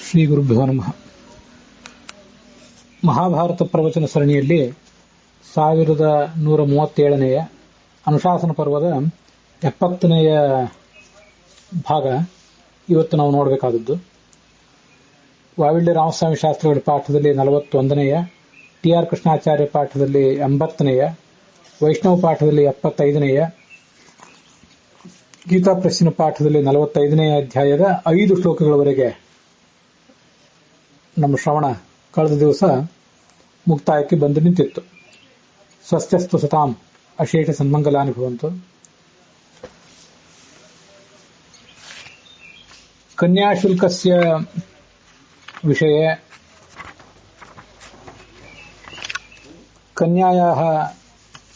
ಶ್ರೀ ಗುರುಭ್ಯೋ ನಮಃ. ಮಹಾಭಾರತ ಪ್ರವಚನ ಸರಣಿಯಲ್ಲಿ 1137ನೇ ಅನುಶಾಸನ ಪರ್ವದ 70ನೇ ಭಾಗ ಇವತ್ತು ನಾವು ನೋಡಬೇಕಾದದ್ದು. ವಾವಿಳ್ಯ ರಾಮಸ್ವಾಮಿ ಶಾಸ್ತ್ರಿಗಳ ಪಾಠದಲ್ಲಿ 41ನೇ, ಟಿ ಆರ್ ಕೃಷ್ಣಾಚಾರ್ಯ ಪಾಠದಲ್ಲಿ 80ನೇ, ವೈಷ್ಣವ ಪಾಠದಲ್ಲಿ 75ನೇ, ಗೀತಾ ಪ್ರಶ್ನ ಪಾಠದಲ್ಲಿ 45ನೇ ಅಧ್ಯಾಯದ 5 ಶ್ಲೋಕಗಳವರೆಗೆ ನಮ್ಮ ಶ್ರವಣ ಕಳೆದ ದಿವಸ ಮುಕ್ತಾಯಕ್ಕೆ ಬಂದು ನಿಂತಿತ್ತು. ಸ್ವಸ್ಥಸ್ತು ಸತಾಂ ಅಶೇಷ ಸನ್ಮಂಗಲಾನಿ ಭವಂತು. ಕನ್ಯಾಶುಲ್ಕಸ್ಯ ವಿಷಯ, ಕನ್ಯಾಯಾಃ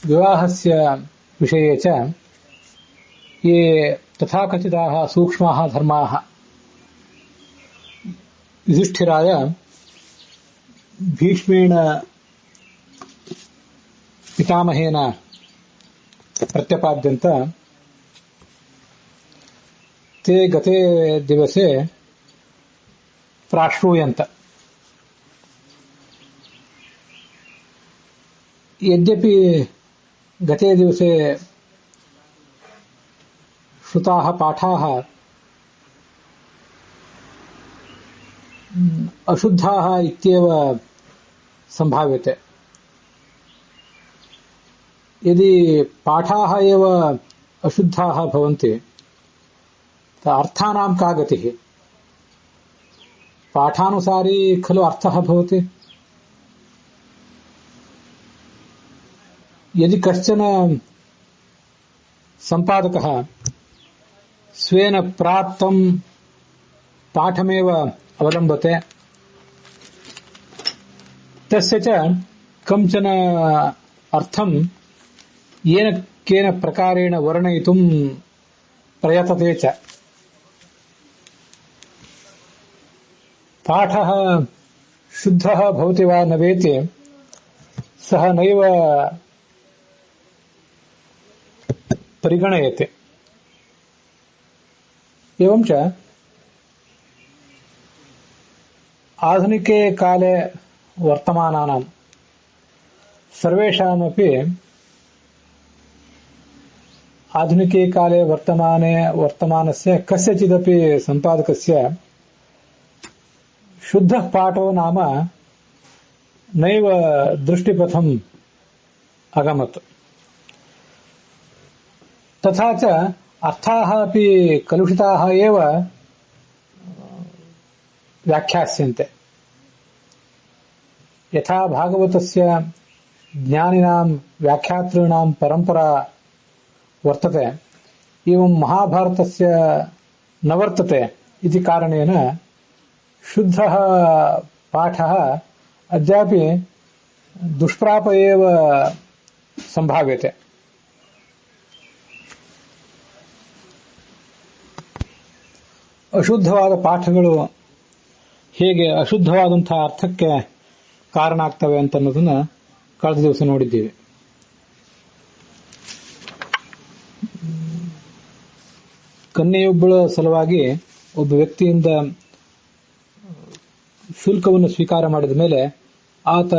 ವಿವಾಹಸ್ಯ ವಿಷಯೇ ಚ ये तथाकथिताः सूक्ष्माः धर्माः युधिष्ठिराय भीष्मेण पितामहेन प्रत्यपाद्यन्त ते गते दिवसे प्राश्रूयन्त. यद्यपि गते दिवसे श्रुताः पाठाः अशुद्धाः इत्येव संभाव्यते. यदि पाठाः एव अशुद्धाः भवन्ति अर्थानां का गतिः? पाठानुसारी खलु अर्थः भवति. यदि कश्चन सम्पादकः स्वेन प्राप्तं पाठमेव अवलम्बते, तस्य च कञ्चन अर्थं येन केन प्रकारेण वर्णयितुं प्रयतते च. पाठः शुद्धः भवति वा न वेति सः नैव परिगणयते. एवं च आधुनिके काले वर्तमानानां सर्वेषामपि आधुनिके काले वर्तमानस्य कस्यचिदपि सम्पादकस्य शुद्धः पाठो नाम नैव दृष्टिपथम् अगमत्. तथा च अर्थाः अपि कलुषिताः एव व्याख्यास्यन्ते. यथा भागवतस्य ज्ञानिनां व्याख्यातॄणां परम्परा वर्तते, एवं महाभारतस्य न वर्तते इति कारणेन शुद्धः पाठः अद्यापि दुष्प्राप एव संभाव्यते. ಅಶುದ್ಧವಾದ ಪಾಠಗಳು ಹೇಗೆ ಅಶುದ್ಧವಾದಂತಹ ಅರ್ಥಕ್ಕೆ ಕಾರಣ ಆಗ್ತವೆ ಅಂತ ಅನ್ನೋದನ್ನ ಕಳೆದ ದಿವಸ ನೋಡಿದ್ದೀವಿ. ಕನ್ಯೆಯೊಬ್ಬಳ ಸಲುವಾಗಿ ಒಬ್ಬ ವ್ಯಕ್ತಿಯಿಂದ ಶುಲ್ಕವನ್ನು ಸ್ವೀಕಾರ ಮಾಡಿದ ಮೇಲೆ ಆತ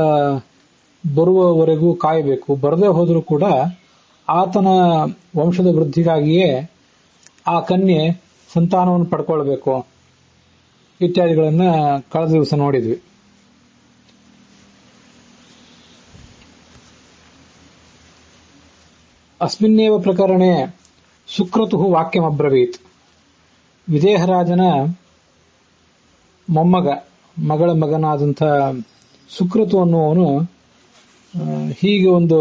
ಬರುವವರೆಗೂ ಕಾಯಬೇಕು. ಬರದೇ ಹೋದರೂ ಕೂಡ ಆತನ ವಂಶದ ವೃದ್ಧಿಗಾಗಿಯೇ ಆ ಕನ್ಯೆ ಸಂತಾನವನ್ನು ಪಡ್ಕೊಳ್ಬೇಕು ಇತ್ಯಾದಿಗಳನ್ನ ಕಳೆದ ದಿವಸ ನೋಡಿದ್ವಿ. ಅಸ್ಮಿನ್ನೇವ ಪ್ರಕರಣೆ ಸುಕ್ರತುಃ ವಾಕ್ಯಮಬ್ರವೀತ್. ವಿದೇಹರಾಜನ ಮಗಳ ಮಗನಾದಂಥ ಸುಕ್ರತು ಅನ್ನುವನು ಹೀಗೆ ಒಂದು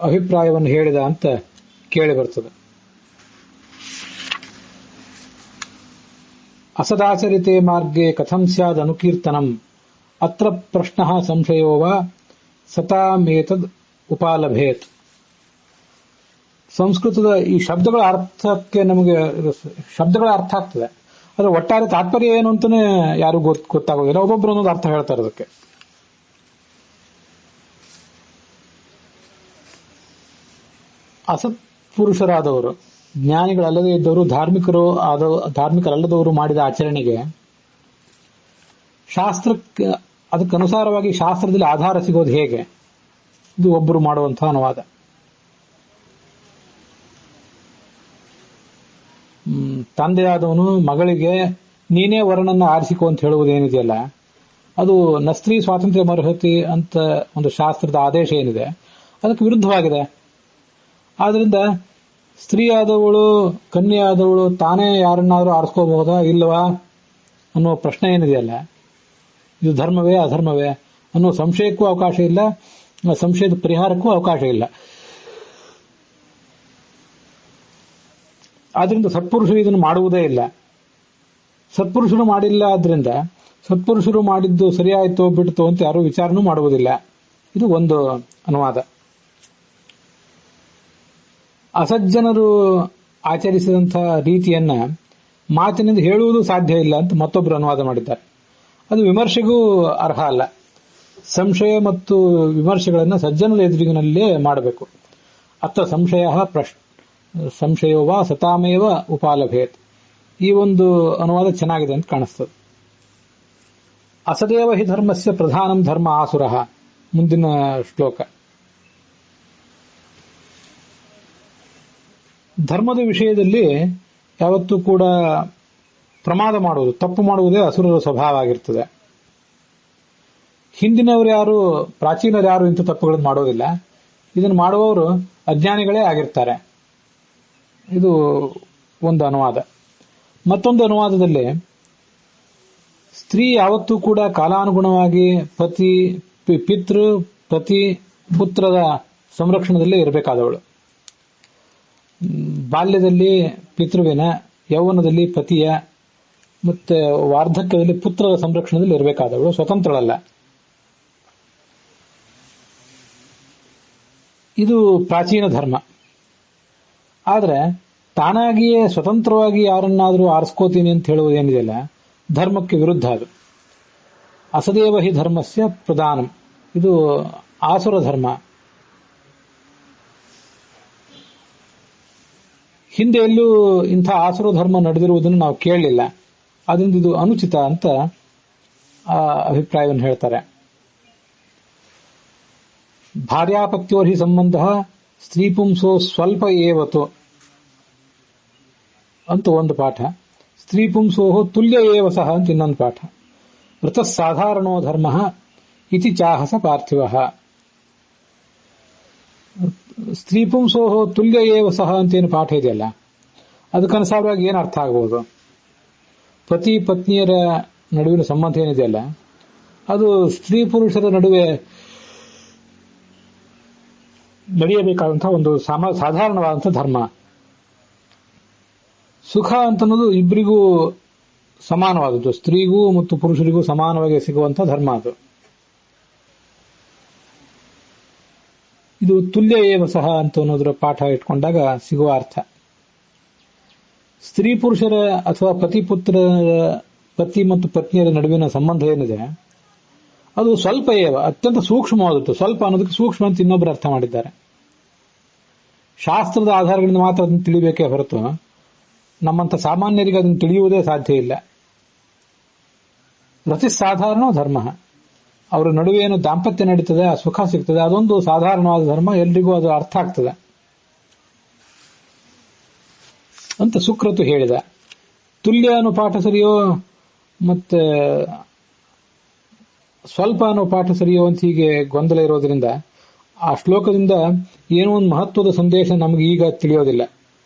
ಅಭಿಪ್ರಾಯವನ್ನು ಹೇಳಿದ ಅಂತ ಕೇಳಿ ಬರ್ತದೆ. असदाचरिते मार्गे कथं स्याद् अनुकीर्तनम् अत्र प्रश्नः संशयो वा सतामेतद् उपालभेत. ಸಂಸ್ಕೃತದ ಈ ಶಬ್ದಗಳ ಅರ್ಥಕ್ಕೆ ನಮಗೆ ಶಬ್ದಗಳ ಅರ್ಥ ಆಗ್ತದೆ, ಆದರೆ ಒಟ್ಟಾರೆ ತಾತ್ಪರ್ಯ ಏನು ಅಂತಾನೆ ಯಾರು ಗೊತ್ತಾಗೋದಿಲ್ಲ. ಒಬ್ಬೊಬ್ಬರು ಒಂದೊಂದು ಅರ್ಥ ಹೇಳ್ತಾರೆ ಅದಕ್ಕೆ. ಅಸತ್ಪುರುಷರಾದವರು, ಜ್ಞಾನಿಗಳಲ್ಲದೇ ಇದ್ದವರು, ಧಾರ್ಮಿಕರಲ್ಲದವರು ಮಾಡಿದ ಆಚರಣೆಗೆ ಶಾಸ್ತ್ರಕ್ಕೆ ಅದಕ್ಕನುಸಾರವಾಗಿ ಶಾಸ್ತ್ರದಲ್ಲಿ ಆಧಾರ ಸಿಗೋದು ಹೇಗೆ? ಇದು ಒಬ್ಬರು ಮಾಡುವಂತಹ ಅನುವಾದ. ತಂದೆಯಾದವನು ಮಗಳಿಗೆ ನೀನೇ ವರನನ್ನ ಆರಿಸಿಕೊ ಅಂತ ಹೇಳುವುದೇನಿದೆಯಲ್ಲ, ಅದು ನಸ್ತ್ರೀ ಸ್ವಾತಂತ್ರ್ಯ ಮರ್ಹತಿ ಅಂತ ಒಂದು ಶಾಸ್ತ್ರದ ಆದೇಶ ಏನಿದೆ ಅದಕ್ಕೆ ವಿರುದ್ಧವಾಗಿದೆ. ಆದ್ರಿಂದ ಸ್ತ್ರೀ ಆದವಳು, ಕನ್ಯೆ ಆದವಳು ತಾನೇ ಯಾರನ್ನಾದ್ರೂ ಆರಿಸ್ಕೋಬಹುದಾ ಇಲ್ಲವಾ ಅನ್ನೋ ಪ್ರಶ್ನೆ ಏನಿದೆಯಲ್ಲ, ಇದು ಧರ್ಮವೇ ಅಧರ್ಮವೇ ಅನ್ನೋ ಸಂಶಯಕ್ಕೂ ಅವಕಾಶ ಇಲ್ಲ, ಸಂಶಯದ ಪರಿಹಾರಕ್ಕೂ ಅವಕಾಶ ಇಲ್ಲ. ಆದ್ರಿಂದ ಸತ್ಪುರುಷರು ಇದನ್ನು ಮಾಡುವುದೇ ಇಲ್ಲ. ಸತ್ಪುರುಷರು ಮಾಡಿಲ್ಲ, ಆದ್ರಿಂದ ಸತ್ಪುರುಷರು ಮಾಡಿದ್ದು ಸರಿಯಾಯಿತೋ ಬಿಡ್ತೋ ಅಂತ ಯಾರು ವಿಚಾರನೂ ಮಾಡುವುದಿಲ್ಲ. ಇದು ಒಂದು ಅನುವಾದ. ಅಸಜ್ಜನರು ಆಚರಿಸಿದಂತಹ ರೀತಿಯನ್ನ ಮಾತಿನಿಂದ ಹೇಳುವುದು ಸಾಧ್ಯ ಇಲ್ಲ ಅಂತ ಮತ್ತೊಬ್ಬರು ಅನುವಾದ ಮಾಡಿದ್ದಾರೆ. ಅದು ವಿಮರ್ಶೆಗೂ ಅರ್ಹ ಅಲ್ಲ. ಸಂಶಯ ಮತ್ತು ವಿಮರ್ಶೆಗಳನ್ನು ಸಜ್ಜನರ ಎದುರಿಗಿನಲ್ಲೇ ಮಾಡಬೇಕು. ಅತ್ತ ಸಂಶಯೋವಾ ಸತಾಮೇವ ಉಪಾಲಭೇತ್. ಈ ಒಂದು ಅನುವಾದ ಚೆನ್ನಾಗಿದೆ ಅಂತ ಕಾಣಿಸ್ತದೆ. ಅಸದೇವ ಹಿ ಧರ್ಮಸ್ಯ ಪ್ರಧಾನಂ ಧರ್ಮ ಆಸುರಃ. ಮುಂದಿನ ಶ್ಲೋಕ. ಧರ್ಮದ ವಿಷಯದಲ್ಲಿ ಯಾವತ್ತೂ ಕೂಡ ಪ್ರಮಾದ ಮಾಡುವುದು, ತಪ್ಪು ಮಾಡುವುದೇ ಅಸುರರ ಸ್ವಭಾವ ಆಗಿರ್ತದೆ. ಹಿಂದಿನವರು ಯಾರು, ಪ್ರಾಚೀನರು ಯಾರು ಇಂಥ ತಪ್ಪುಗಳನ್ನು ಮಾಡೋದಿಲ್ಲ. ಇದನ್ನು ಮಾಡುವವರು ಅಜ್ಞಾನಿಗಳೇ ಆಗಿರ್ತಾರೆ. ಇದು ಒಂದು ಅನುವಾದ. ಮತ್ತೊಂದು ಅನುವಾದದಲ್ಲಿ ಸ್ತ್ರೀ ಯಾವತ್ತೂ ಕೂಡ ಕಾಲಾನುಗುಣವಾಗಿ ಪತಿ ಪುತ್ರದ ಸಂರಕ್ಷಣದಲ್ಲೇ ಇರಬೇಕಾದವಳು. ಬಾಲ್ಯದಲ್ಲಿ ಪಿತೃವಿನ, ಯೌವನದಲ್ಲಿ ಪತಿಯ, ಮತ್ತೆ ವಾರ್ಧಕ್ಯದಲ್ಲಿ ಪುತ್ರದ ಸಂರಕ್ಷಣದಲ್ಲಿ ಇರಬೇಕಾದವಳು, ಸ್ವತಂತ್ರಳಲ್ಲ. ಇದು ಪ್ರಾಚೀನ ಧರ್ಮ. ಆದ್ರೆ ತಾನಾಗಿಯೇ ಸ್ವತಂತ್ರವಾಗಿ ಯಾರನ್ನಾದರೂ ಆರಿಸ್ಕೋತೀನಿ ಅಂತ ಹೇಳುವುದೇನಿದೆಯಲ್ಲ, ಧರ್ಮಕ್ಕೆ ವಿರುದ್ಧ ಅದು. ಅಸದೇವ ಹಿ ಧರ್ಮಸ್ಯ ಪ್ರಧಾನಂ. ಇದು ಆಸುರ ಧರ್ಮ. ಹಿಂದೆ ಎಲ್ಲೂ ಇಂಥ ಆಸುರ ಧರ್ಮ ನಡೆದಿರುವುದನ್ನು ನಾವು ಕೇಳಲಿಲ್ಲ. ಅದರಿಂದ ಇದು ಅನುಚಿತ ಅಂತ ಅಭಿಪ್ರಾಯವನ್ನು ಹೇಳ್ತಾರೆ. ಭಾರ್ಯಾಪತ್ಯೋರ್ಹಿ ಸಂಬಂಧ ಸ್ತ್ರೀ ಪುಂಸೋ ಸ್ವಲ್ಪ ಏವತು ಅಂತ ಒಂದು ಪಾಠ. ಸ್ತ್ರೀ ಪುಂಸೋ ತುಲ್ಯ ಏವ ಸಹ ಅಂತ ಇನ್ನೊಂದು ಪಾಠ. ಋತಃ ಸಾಧಾರಣೋ ಧರ್ಮ ಇತಿ ಚಾಹಸ ಪಾರ್ಥಿವ. ಸ್ತ್ರೀ ಪುಂಸೋ ತುಲ್ಯ ಏವ ಸಹ ಅಂತೇನು ಪಾಠ ಇದೆಯಲ್ಲ, ಅದಕ್ಕನುಸಾರವಾಗಿ ಏನು ಅರ್ಥ ಆಗಬಹುದು? ಪತಿ ಪತ್ನಿಯರ ನಡುವಿನ ಸಂಬಂಧ ಏನಿದೆಯಲ್ಲ, ಅದು ಸ್ತ್ರೀ ಪುರುಷರ ನಡುವೆ ನಡೆಯಬೇಕಾದಂತಹ ಒಂದು ಸಾಧಾರಣವಾದಂತಹ ಧರ್ಮ. ಸುಖ ಅಂತನ್ನೋದು ಇಬ್ಬರಿಗೂ ಸಮಾನವಾದದ್ದು, ಸ್ತ್ರೀಗೂ ಮತ್ತು ಪುರುಷರಿಗೂ ಸಮಾನವಾಗಿ ಸಿಗುವಂತಹ ಧರ್ಮ ಅದು. ಇದು ತುಲ್ಯ ಏವ ಸಹ ಅಂತ ಅನ್ನೋದರ ಪಾಠ ಇಟ್ಕೊಂಡಾಗ ಸಿಗುವ ಅರ್ಥ. ಸ್ತ್ರೀ ಪುರುಷರ ಅಥವಾ ಪತಿ ಮತ್ತು ಪತ್ನಿಯರ ನಡುವಿನ ಸಂಬಂಧ ಏನಿದೆ ಅದು ಸ್ವಲ್ಪ ಏವ, ಅತ್ಯಂತ ಸೂಕ್ಷ್ಮವಾದದ್ದು. ಸ್ವಲ್ಪ ಅನ್ನೋದಕ್ಕೆ ಸೂಕ್ಷ್ಮ ಅಂತ ಇನ್ನೊಬ್ಬರು ಅರ್ಥ ಮಾಡಿದ್ದಾರೆ. ಶಾಸ್ತ್ರದ ಆಧಾರಗಳಿಂದ ಮಾತ್ರ ಅದನ್ನು ತಿಳಿಬೇಕೇ ಹೊರತು ನಮ್ಮಂತ ಸಾಮಾನ್ಯರಿಗೆ ಅದನ್ನು ತಿಳಿಯುವುದೇ ಸಾಧ್ಯ ಇಲ್ಲ. ರತಿ ಸಾಧಾರಣ ಧರ್ಮ. ಅವರ ನಡುವೆ ಏನು ದಾಂಪತ್ಯ ನಡೀತದೆ, ಆ ಸುಖ ಸಿಗ್ತದೆ, ಅದೊಂದು ಸಾಧಾರಣವಾದ ಧರ್ಮ. ಎಲ್ರಿಗೂ ಅದು ಅರ್ಥ ಆಗ್ತದೆ ಅಂತ ಸುಕ್ರತು ಹೇಳಿದ. ತುಲ್ಯ ಅನ್ನೋ ಪಾಠ ಸರಿಯೋ ಮತ್ತೆ ಸ್ವಲ್ಪ ಅನ್ನೋ ಪಾಠ ಸರಿಯೋ ಅಂತ ಹೀಗೆ ಗೊಂದಲ ಇರೋದ್ರಿಂದ ಆ ಶ್ಲೋಕದಿಂದ ಏನೋ ಒಂದು ಮಹತ್ವದ ಸಂದೇಶ ನಮಗೆ ಈಗ ತಿಳಿಯೋದಿಲ್ಲ.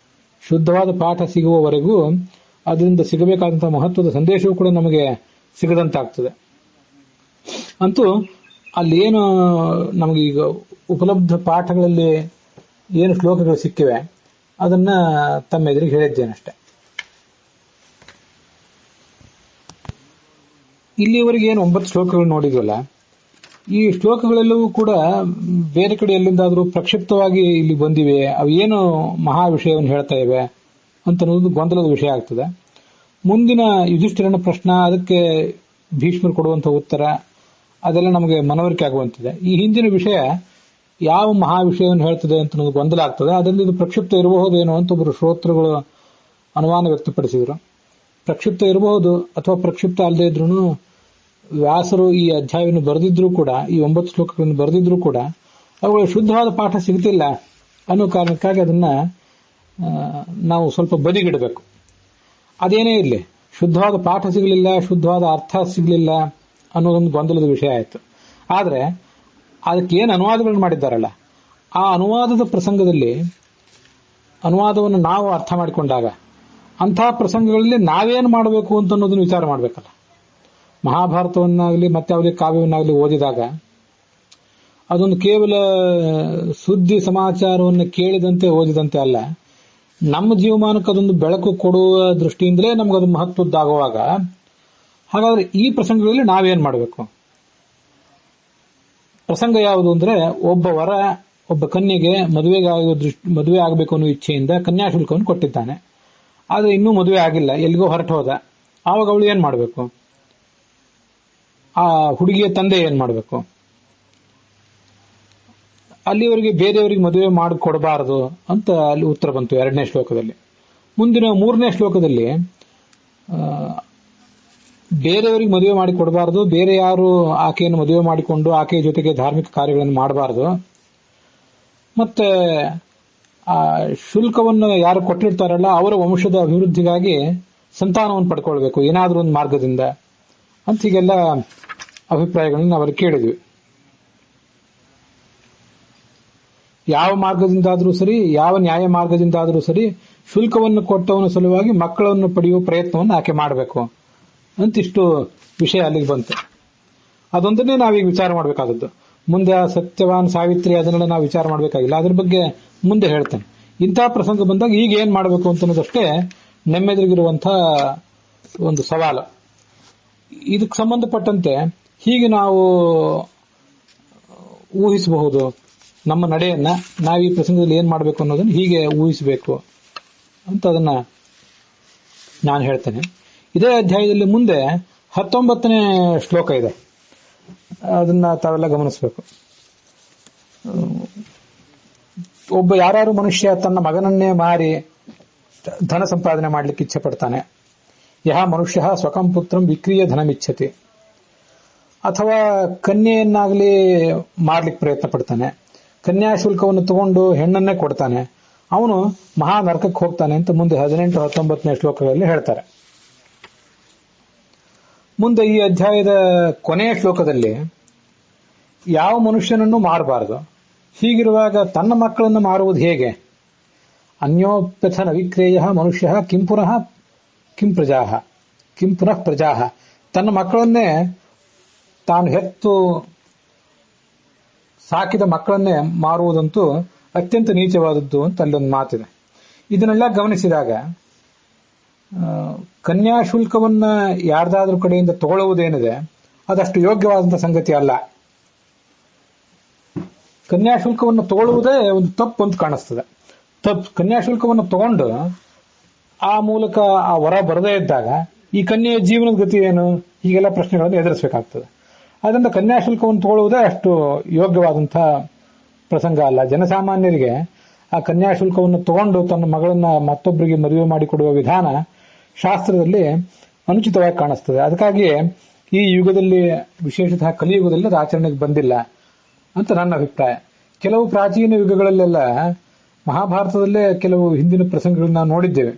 ಶುದ್ಧವಾದ ಪಾಠ ಸಿಗುವವರೆಗೂ ಅದರಿಂದ ಸಿಗಬೇಕಾದಂತಹ ಮಹತ್ವದ ಸಂದೇಶವೂ ಕೂಡ ನಮಗೆ ಸಿಗದಂತಾಗ್ತದೆ. ಅಂತೂ ಅಲ್ಲಿ ಏನು ನಮಗೆ ಈಗ ಉಪಲಬ್ಧ ಪಾಠಗಳಲ್ಲಿ ಏನು ಶ್ಲೋಕಗಳು ಸಿಕ್ಕಿವೆ ಅದನ್ನ ತಮ್ಮ ಎದುರಿಗೆ ಹೇಳಿದ್ದೇನಷ್ಟೆ. ಇಲ್ಲಿಯವರೆಗೆ ಏನು 9 ಶ್ಲೋಕಗಳು ನೋಡಿದ್ವಲ್ಲ, ಈ ಶ್ಲೋಕಗಳೆಲ್ಲವೂ ಕೂಡ ಬೇರೆ ಕಡೆ ಎಲ್ಲಿಂದಾದರೂ ಪ್ರಕ್ಷಿಪ್ತವಾಗಿ ಇಲ್ಲಿ ಬಂದಿವೆ. ಅವು ಏನು ಮಹಾ ವಿಷಯವನ್ನು ಹೇಳ್ತಾ ಇವೆ ಅಂತ ಅನ್ನೋದು ಗೊಂದಲದ ವಿಷಯ ಆಗ್ತದೆ. ಮುಂದಿನ ಯುಧಿಷ್ಠಿರನ ಪ್ರಶ್ನೆ, ಅದಕ್ಕೆ ಭೀಷ್ಮರು ಕೊಡುವಂತಹ ಉತ್ತರ, ಅದೆಲ್ಲ ನಮಗೆ ಮನವರಿಕೆ ಆಗುವಂತಿದೆ. ಈ ಹಿಂದಿನ ವಿಷಯ ಯಾವ ಮಹಾ ವಿಷಯವನ್ನು ಹೇಳ್ತದೆ ಅಂತ ಅನ್ನೋದು ಗೊಂದಲ ಆಗ್ತದೆ. ಅದರಿಂದ ಇದು ಪ್ರಕ್ಷಿಪ್ತ ಇರಬಹುದೇನೋ ಅಂತ ಒಬ್ಬರು ಶ್ರೋತೃಗಳು ಅನುಮಾನ ವ್ಯಕ್ತಪಡಿಸಿದರು. ಪ್ರಕ್ಷಿಪ್ತ ಇರಬಹುದು ಅಥವಾ ಪ್ರಕ್ಷಿಪ್ತ ಅಲ್ಲದೆ ಇದ್ರೂ ವ್ಯಾಸರು ಈ ಅಧ್ಯಾಯವನ್ನು ಬರೆದಿದ್ರೂ ಕೂಡ, ಈ 9 ಶ್ಲೋಕಗಳನ್ನು ಬರೆದಿದ್ರೂ ಕೂಡ ಅವುಗಳ ಶುದ್ಧವಾದ ಪಾಠ ಸಿಗ್ತಿಲ್ಲ ಅನ್ನೋ ಕಾರಣಕ್ಕಾಗಿ ಅದನ್ನ ನಾವು ಸ್ವಲ್ಪ ಬದಿಗಿಡಬೇಕು. ಅದೇನೇ ಇರಲಿ, ಶುದ್ಧವಾದ ಪಾಠ ಸಿಗಲಿಲ್ಲ, ಶುದ್ಧವಾದ ಅರ್ಥ ಸಿಗಲಿಲ್ಲ ಅನ್ನೋದೊಂದು ಗೊಂದಲದ ವಿಷಯ ಆಯಿತು. ಆದರೆ ಅದಕ್ಕೆ ಏನು ಅನುವಾದಗಳನ್ನು ಮಾಡಿದ್ದಾರಲ್ಲ, ಆ ಅನುವಾದದ ಪ್ರಸಂಗದಲ್ಲಿ ಅನುವಾದವನ್ನು ನಾವು ಅರ್ಥ ಮಾಡಿಕೊಂಡಾಗ ಅಂತಹ ಪ್ರಸಂಗಗಳಲ್ಲಿ ನಾವೇನು ಮಾಡಬೇಕು ಅಂತ ಅನ್ನೋದನ್ನು ವಿಚಾರ ಮಾಡಬೇಕಲ್ಲ. ಮಹಾಭಾರತವನ್ನಾಗಲಿ ಮತ್ತೆ ಯಾವುದೇ ಕಾವ್ಯವನ್ನಾಗಲಿ ಓದಿದಾಗ ಅದೊಂದು ಕೇವಲ ಸುದ್ದಿ ಸಮಾಚಾರವನ್ನು ಕೇಳಿದಂತೆ ಓದಿದಂತೆ ಅಲ್ಲ, ನಮ್ಮ ಜೀವಮಾನಕ್ಕೆ ಅದೊಂದು ಬೆಳಕು ಕೊಡುವ ದೃಷ್ಟಿಯಿಂದಲೇ ನಮಗದು ಮಹತ್ವದ್ದಾಗುವಾಗ, ಹಾಗಾದ್ರೆ ಈ ಪ್ರಸಂಗಗಳಲ್ಲಿ ನಾವೇನ್ ಮಾಡಬೇಕು? ಪ್ರಸಂಗ ಯಾವುದು ಅಂದ್ರೆ, ಒಬ್ಬ ವರ ಒಬ್ಬ ಕನ್ಯೆಗೆ ಮದುವೆ ಆಗಬೇಕು ಅನ್ನೋ ಇಚ್ಛೆಯಿಂದ ಕನ್ಯಾಶುಲ್ಕವನ್ನು ಕೊಟ್ಟಿದ್ದಾನೆ. ಆದರೆ ಇನ್ನೂ ಮದುವೆ ಆಗಿಲ್ಲ, ಎಲ್ಲಿಗೋ ಹೊರಟು ಹೋದ. ಆವಾಗ ಅವಳು ಏನ್ ಮಾಡಬೇಕು? ಆ ಹುಡುಗಿಯ ತಂದೆ ಏನ್ ಮಾಡಬೇಕು? ಅಲ್ಲಿವರೆಗೆ ಬೇರೆಯವರಿಗೆ ಮದುವೆ ಮಾಡಿಕೊಡಬಾರದು ಅಂತ ಅಲ್ಲಿ ಉತ್ತರ ಬಂತು 2ನೇ ಶ್ಲೋಕದಲ್ಲಿ. ಮುಂದಿನ 3ನೇ ಶ್ಲೋಕದಲ್ಲಿ ಬೇರೆಯವರಿಗೆ ಮದುವೆ ಮಾಡಿ ಕೊಡಬಾರದು, ಬೇರೆ ಯಾರು ಆಕೆಯನ್ನು ಮದುವೆ ಮಾಡಿಕೊಂಡು ಆಕೆಯ ಜೊತೆಗೆ ಧಾರ್ಮಿಕ ಕಾರ್ಯಗಳನ್ನು ಮಾಡಬಾರದು, ಮತ್ತೆ ಆ ಶುಲ್ಕವನ್ನು ಯಾರು ಕೊಟ್ಟಿರ್ತಾರಲ್ಲ ಅವರ ವಂಶದ ಅಭಿವೃದ್ಧಿಗಾಗಿ ಸಂತಾನವನ್ನು ಪಡ್ಕೊಳ್ಬೇಕು ಏನಾದ್ರೂ ಒಂದು ಮಾರ್ಗದಿಂದ ಅಂತ ಹೀಗೆಲ್ಲ ಅಭಿಪ್ರಾಯಗಳನ್ನು ನಾವು ಕೇಳಿದ್ವಿ. ಯಾವ ಮಾರ್ಗದಿಂದಾದರೂ ಸರಿ, ಯಾವ ನ್ಯಾಯ ಮಾರ್ಗದಿಂದಾದರೂ ಸರಿ, ಶುಲ್ಕವನ್ನು ಕೊಟ್ಟವನ ಸಲುವಾಗಿ ಮಕ್ಕಳನ್ನು ಪಡೆಯುವ ಪ್ರಯತ್ನವನ್ನು ಆಕೆ ಮಾಡಬೇಕು ಅಂತಿಷ್ಟು ವಿಷಯ ಅಲ್ಲಿಗೆ ಬಂತು. ಅದೊಂದನ್ನೇ ನಾವೀಗ ವಿಚಾರ ಮಾಡಬೇಕಾದದ್ದು. ಮುಂದೆ ಸತ್ಯವಾನ್ ಸಾವಿತ್ರಿ ಅದನ್ನೆಲ್ಲ ನಾವು ವಿಚಾರ ಮಾಡಬೇಕಾಗಿಲ್ಲ, ಅದ್ರ ಬಗ್ಗೆ ಮುಂದೆ ಹೇಳ್ತೇನೆ. ಇಂತಹ ಪ್ರಸಂಗ ಬಂದಾಗ ಈಗ ಏನ್ ಮಾಡಬೇಕು ಅಂತ ಅನ್ನೋದಷ್ಟೇ ನೆಮ್ಮೆದುರಿಗಿರುವಂತಹ ಒಂದು ಸವಾಲು. ಇದಕ್ಕೆ ಸಂಬಂಧಪಟ್ಟಂತೆ ಹೀಗೆ ನಾವು ಊಹಿಸಬಹುದು ನಮ್ಮ ನಡೆಯನ್ನ. ನಾವು ಈ ಪ್ರಸಂಗದಲ್ಲಿ ಏನ್ ಮಾಡಬೇಕು ಅನ್ನೋದನ್ನ ಹೀಗೆ ಊಹಿಸಬೇಕು ಅಂತ ಅದನ್ನ ನಾನು ಹೇಳ್ತೇನೆ. ಇದೇ ಅಧ್ಯಾಯದಲ್ಲಿ ಮುಂದೆ 19ನೇ ಶ್ಲೋಕ ಇದೆ, ಅದನ್ನ ತಾವೆಲ್ಲ ಗಮನಿಸಬೇಕು. ಒಬ್ಬ ಯಾರು ಮನುಷ್ಯ ತನ್ನ ಮಗನನ್ನೇ ಮಾರಿ ಧನ ಸಂಪಾದನೆ ಮಾಡ್ಲಿಕ್ಕೆ ಇಚ್ಛೆ ಪಡ್ತಾನೆ, ಯಹ ಮನುಷ್ಯ ಸ್ವಕಂ ಪುತ್ರಂ ವಿಕ್ರಿಯ ಧನಮಿಚ್ಛತಿ, ಅಥವಾ ಕನ್ಯೆಯನ್ನಾಗಲಿ ಮಾರ್ಲಿಕ್ಕೆ ಪ್ರಯತ್ನ ಪಡ್ತಾನೆ, ಕನ್ಯಾಶುಲ್ಕವನ್ನು ತಗೊಂಡು ಹೆಣ್ಣನ್ನೇ ಕೊಡ್ತಾನೆ, ಅವನು ಮಹಾ ನರಕಕ್ಕೆ ಹೋಗ್ತಾನೆ ಅಂತ ಮುಂದೆ 18, 19ನೇ ಶ್ಲೋಕಗಳಲ್ಲಿ ಹೇಳ್ತಾರೆ. ಮುಂದೆ ಈ ಅಧ್ಯಾಯದ ಕೊನೆಯ ಶ್ಲೋಕದಲ್ಲಿ ಯಾವ ಮನುಷ್ಯನನ್ನು ಮಾರಬಾರದು, ಹೀಗಿರುವಾಗ ತನ್ನ ಮಕ್ಕಳನ್ನು ಮಾರುವುದು ಹೇಗೆ? ಅನ್ಯೋಪ್ಯಥ ನವಿಕ್ರೇಯ ಮನುಷ್ಯ ಕಿಂ ಪುನಃ ಪ್ರಜಾ, ತನ್ನ ಮಕ್ಕಳನ್ನೇ ತಾನು ಹೆತ್ತು ಸಾಕಿದ ಮಕ್ಕಳನ್ನೇ ಮಾರುವುದಂತೂ ಅತ್ಯಂತ ನೀಚವಾದದ್ದು ಅಂತ ಅಲ್ಲೊಂದು ಮಾತಿದೆ. ಇದನ್ನೆಲ್ಲ ಗಮನಿಸಿದಾಗ ಕನ್ಯಾಶುಲ್ಕವನ್ನ ಯಾರ್ದಾದ್ರೂ ಕಡೆಯಿಂದ ತಗೊಳ್ಳುವುದೇನಿದೆ ಅದಷ್ಟು ಯೋಗ್ಯವಾದಂತಹ ಸಂಗತಿ ಅಲ್ಲ. ಕನ್ಯಾಶುಲ್ಕವನ್ನು ತಗೊಳ್ಳುವುದೇ ಒಂದು ತಪ್ಪು ಅಂತ ಕಾಣಿಸ್ತದೆ. ಕನ್ಯಾಶುಲ್ಕವನ್ನು ತಗೊಂಡು ಆ ಮೂಲಕ ಆ ವರ ಬರದೇ ಇದ್ದಾಗ ಈ ಕನ್ಯೆಯ ಜೀವನದ ಗತಿ ಏನು, ಹೀಗೆಲ್ಲ ಪ್ರಶ್ನೆಗಳನ್ನು ಎದುರಿಸಬೇಕಾಗ್ತದೆ. ಅದರಿಂದ ಕನ್ಯಾಶುಲ್ಕವನ್ನು ತಗೊಳ್ಳುವುದೇ ಅಷ್ಟು ಯೋಗ್ಯವಾದಂತಹ ಪ್ರಸಂಗ ಅಲ್ಲ. ಜನಸಾಮಾನ್ಯರಿಗೆ ಆ ಕನ್ಯಾಶುಲ್ಕವನ್ನು ತಗೊಂಡು ತನ್ನ ಮಗಳನ್ನ ಮತ್ತೊಬ್ಬರಿಗೆ ಮದುವೆ ಮಾಡಿಕೊಡುವ ವಿಧಾನ ಶಾಸ್ತ್ರದಲ್ಲಿ ಅನುಚಿತವಾಗಿ ಕಾಣಿಸ್ತದೆ. ಅದಕ್ಕಾಗಿಯೇ ಈ ಯುಗದಲ್ಲಿ, ವಿಶೇಷತಃ ಕಲಿಯುಗದಲ್ಲಿ ಅದು ಆಚರಣೆಗೆ ಬಂದಿಲ್ಲ ಅಂತ ನನ್ನ ಅಭಿಪ್ರಾಯ. ಕೆಲವು ಪ್ರಾಚೀನ ಯುಗಗಳಲ್ಲೆಲ್ಲ, ಮಹಾಭಾರತದಲ್ಲೇ ಕೆಲವು ಹಿಂದಿನ ಪ್ರಸಂಗಗಳನ್ನ ನಾವು ನೋಡಿದ್ದೇವೆ.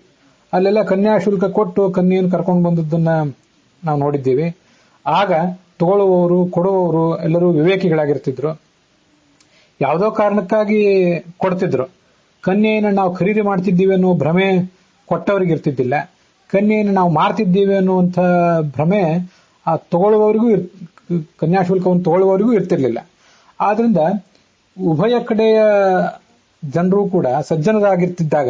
ಅಲ್ಲೆಲ್ಲ ಕನ್ಯಾಶುಲ್ಕ ಕೊಟ್ಟು ಕನ್ಯೆಯನ್ನು ಕರ್ಕೊಂಡು ಬಂದದ್ದನ್ನ ನಾವು ನೋಡಿದ್ದೇವೆ. ಆಗ ತಗೊಳ್ಳುವವರು ಕೊಡುವವರು ಎಲ್ಲರೂ ವಿವೇಕಿಗಳಾಗಿರ್ತಿದ್ರು. ಯಾವುದೋ ಕಾರಣಕ್ಕಾಗಿ ಕೊಡ್ತಿದ್ರು. ಕನ್ಯೆಯನ್ನು ನಾವು ಖರೀದಿ ಮಾಡ್ತಿದ್ದೀವಿ ಅನ್ನೋ ಭ್ರಮೆ ಕೊಟ್ಟವರಿಗೆ ಇರ್ತಿದ್ದಿಲ್ಲ. ಕನ್ಯೆಯನ್ನು ನಾವು ಮಾರ್ತಿದ್ದೀವಿ ಅನ್ನುವಂಥ ಭ್ರಮೆ ಆ ತಗೊಳ್ಳುವವರಿಗೂ, ಕನ್ಯಾಶುಲ್ಕವನ್ನು ತಗೊಳ್ಳುವವರಿಗೂ ಇರ್ತಿರ್ಲಿಲ್ಲ. ಆದ್ರಿಂದ ಉಭಯ ಕಡೆಯ ಜನರು ಕೂಡ ಸಜ್ಜನರಾಗಿರ್ತಿದ್ದಾಗ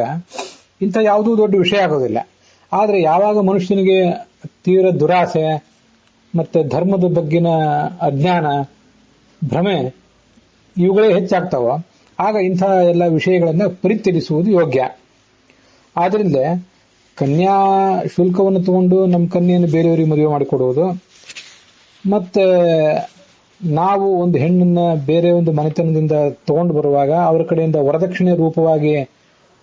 ಇಂಥ ಯಾವುದೂ ದೊಡ್ಡ ವಿಷಯ ಆಗೋದಿಲ್ಲ. ಆದರೆ ಯಾವಾಗ ಮನುಷ್ಯನಿಗೆ ತೀವ್ರ ದುರಾಸೆ ಮತ್ತೆ ಧರ್ಮದ ಬಗ್ಗಿನ ಅಜ್ಞಾನ, ಭ್ರಮೆ ಇವುಗಳೇ ಹೆಚ್ಚಾಗ್ತಾವೋ ಆಗ ಇಂಥ ಎಲ್ಲ ವಿಷಯಗಳನ್ನು ಪರಿತ್ಯಜಿಸುವುದು ಯೋಗ್ಯ. ಆದ್ರಿಂದ ಕನ್ಯಾ ಶುಲ್ಕವನ್ನು ತಗೊಂಡು ನಮ್ಮ ಕನ್ಯೆಯನ್ನು ಬೇರೆಯವರಿಗೆ ಮದುವೆ ಮಾಡಿಕೊಡುವುದು, ಮತ್ತೆ ನಾವು ಒಂದು ಹೆಣ್ಣನ್ನ ಬೇರೆ ಒಂದು ಮನೆತನದಿಂದ ತಗೊಂಡು ಬರುವಾಗ ಅವರ ಕಡೆಯಿಂದ ವರದಕ್ಷಿಣೆ ರೂಪವಾಗಿ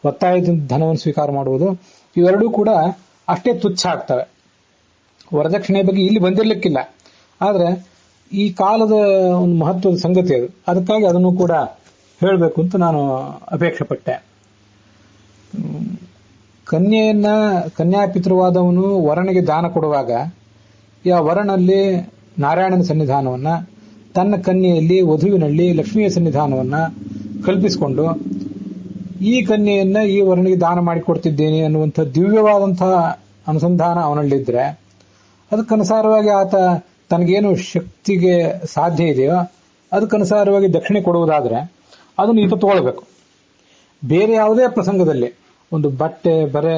ಒತ್ತಾಯದಿಂದ ಧನವನ್ನು ಸ್ವೀಕಾರ ಮಾಡುವುದು, ಇವೆರಡೂ ಕೂಡ ಅಷ್ಟೇ ತುಚ್ಛ ಆಗ್ತವೆ. ವರದಕ್ಷಿಣೆ ಬಗ್ಗೆ ಇಲ್ಲಿ ಬಂದಿರಲಿಕ್ಕಿಲ್ಲ, ಆದ್ರೆ ಈ ಕಾಲದ ಒಂದು ಮಹತ್ವದ ಸಂಗತಿ ಅದು. ಅದಕ್ಕಾಗಿ ಅದನ್ನು ಕೂಡ ಹೇಳಬೇಕು ಅಂತ ನಾನು ಅಪೇಕ್ಷೆ ಪಟ್ಟೆ. ಕನ್ಯಾಪಿತೃವಾದವನು ವರನಿಗೆ ದಾನ ಕೊಡುವಾಗ ಆ ವರನಲ್ಲಿ ನಾರಾಯಣನ ಸನ್ನಿಧಾನವನ್ನ, ತನ್ನ ಕನ್ಯೆಯಲ್ಲಿ ವಧುವಿನಲ್ಲಿ ಲಕ್ಷ್ಮಿಯ ಸನ್ನಿಧಾನವನ್ನ ಕಲ್ಪಿಸಿಕೊಂಡು ಈ ಕನ್ಯೆಯನ್ನ ಈ ವರನಿಗೆ ದಾನ ಮಾಡಿಕೊಡ್ತಿದ್ದೇನೆ ಅನ್ನುವಂಥ ದಿವ್ಯವಾದಂತಹ ಅನುಸಂಧಾನ ಅವನಲ್ಲಿದ್ರೆ, ಅದಕ್ಕನುಸಾರವಾಗಿ ಆತ ತನಗೇನು ಶಕ್ತಿಗೆ ಸಾಧ್ಯ ಇದೆಯೋ ಅದಕ್ಕನುಸಾರವಾಗಿ ದಕ್ಷಿಣೆ ಕೊಡುವುದಾದ್ರೆ ಅದನ್ನು ಈತ ತಗೊಳ್ಬೇಕು. ಬೇರೆ ಯಾವುದೇ ಪ್ರಸಂಗದಲ್ಲಿ ಒಂದು ಬಟ್ಟೆ, ಬರೆ,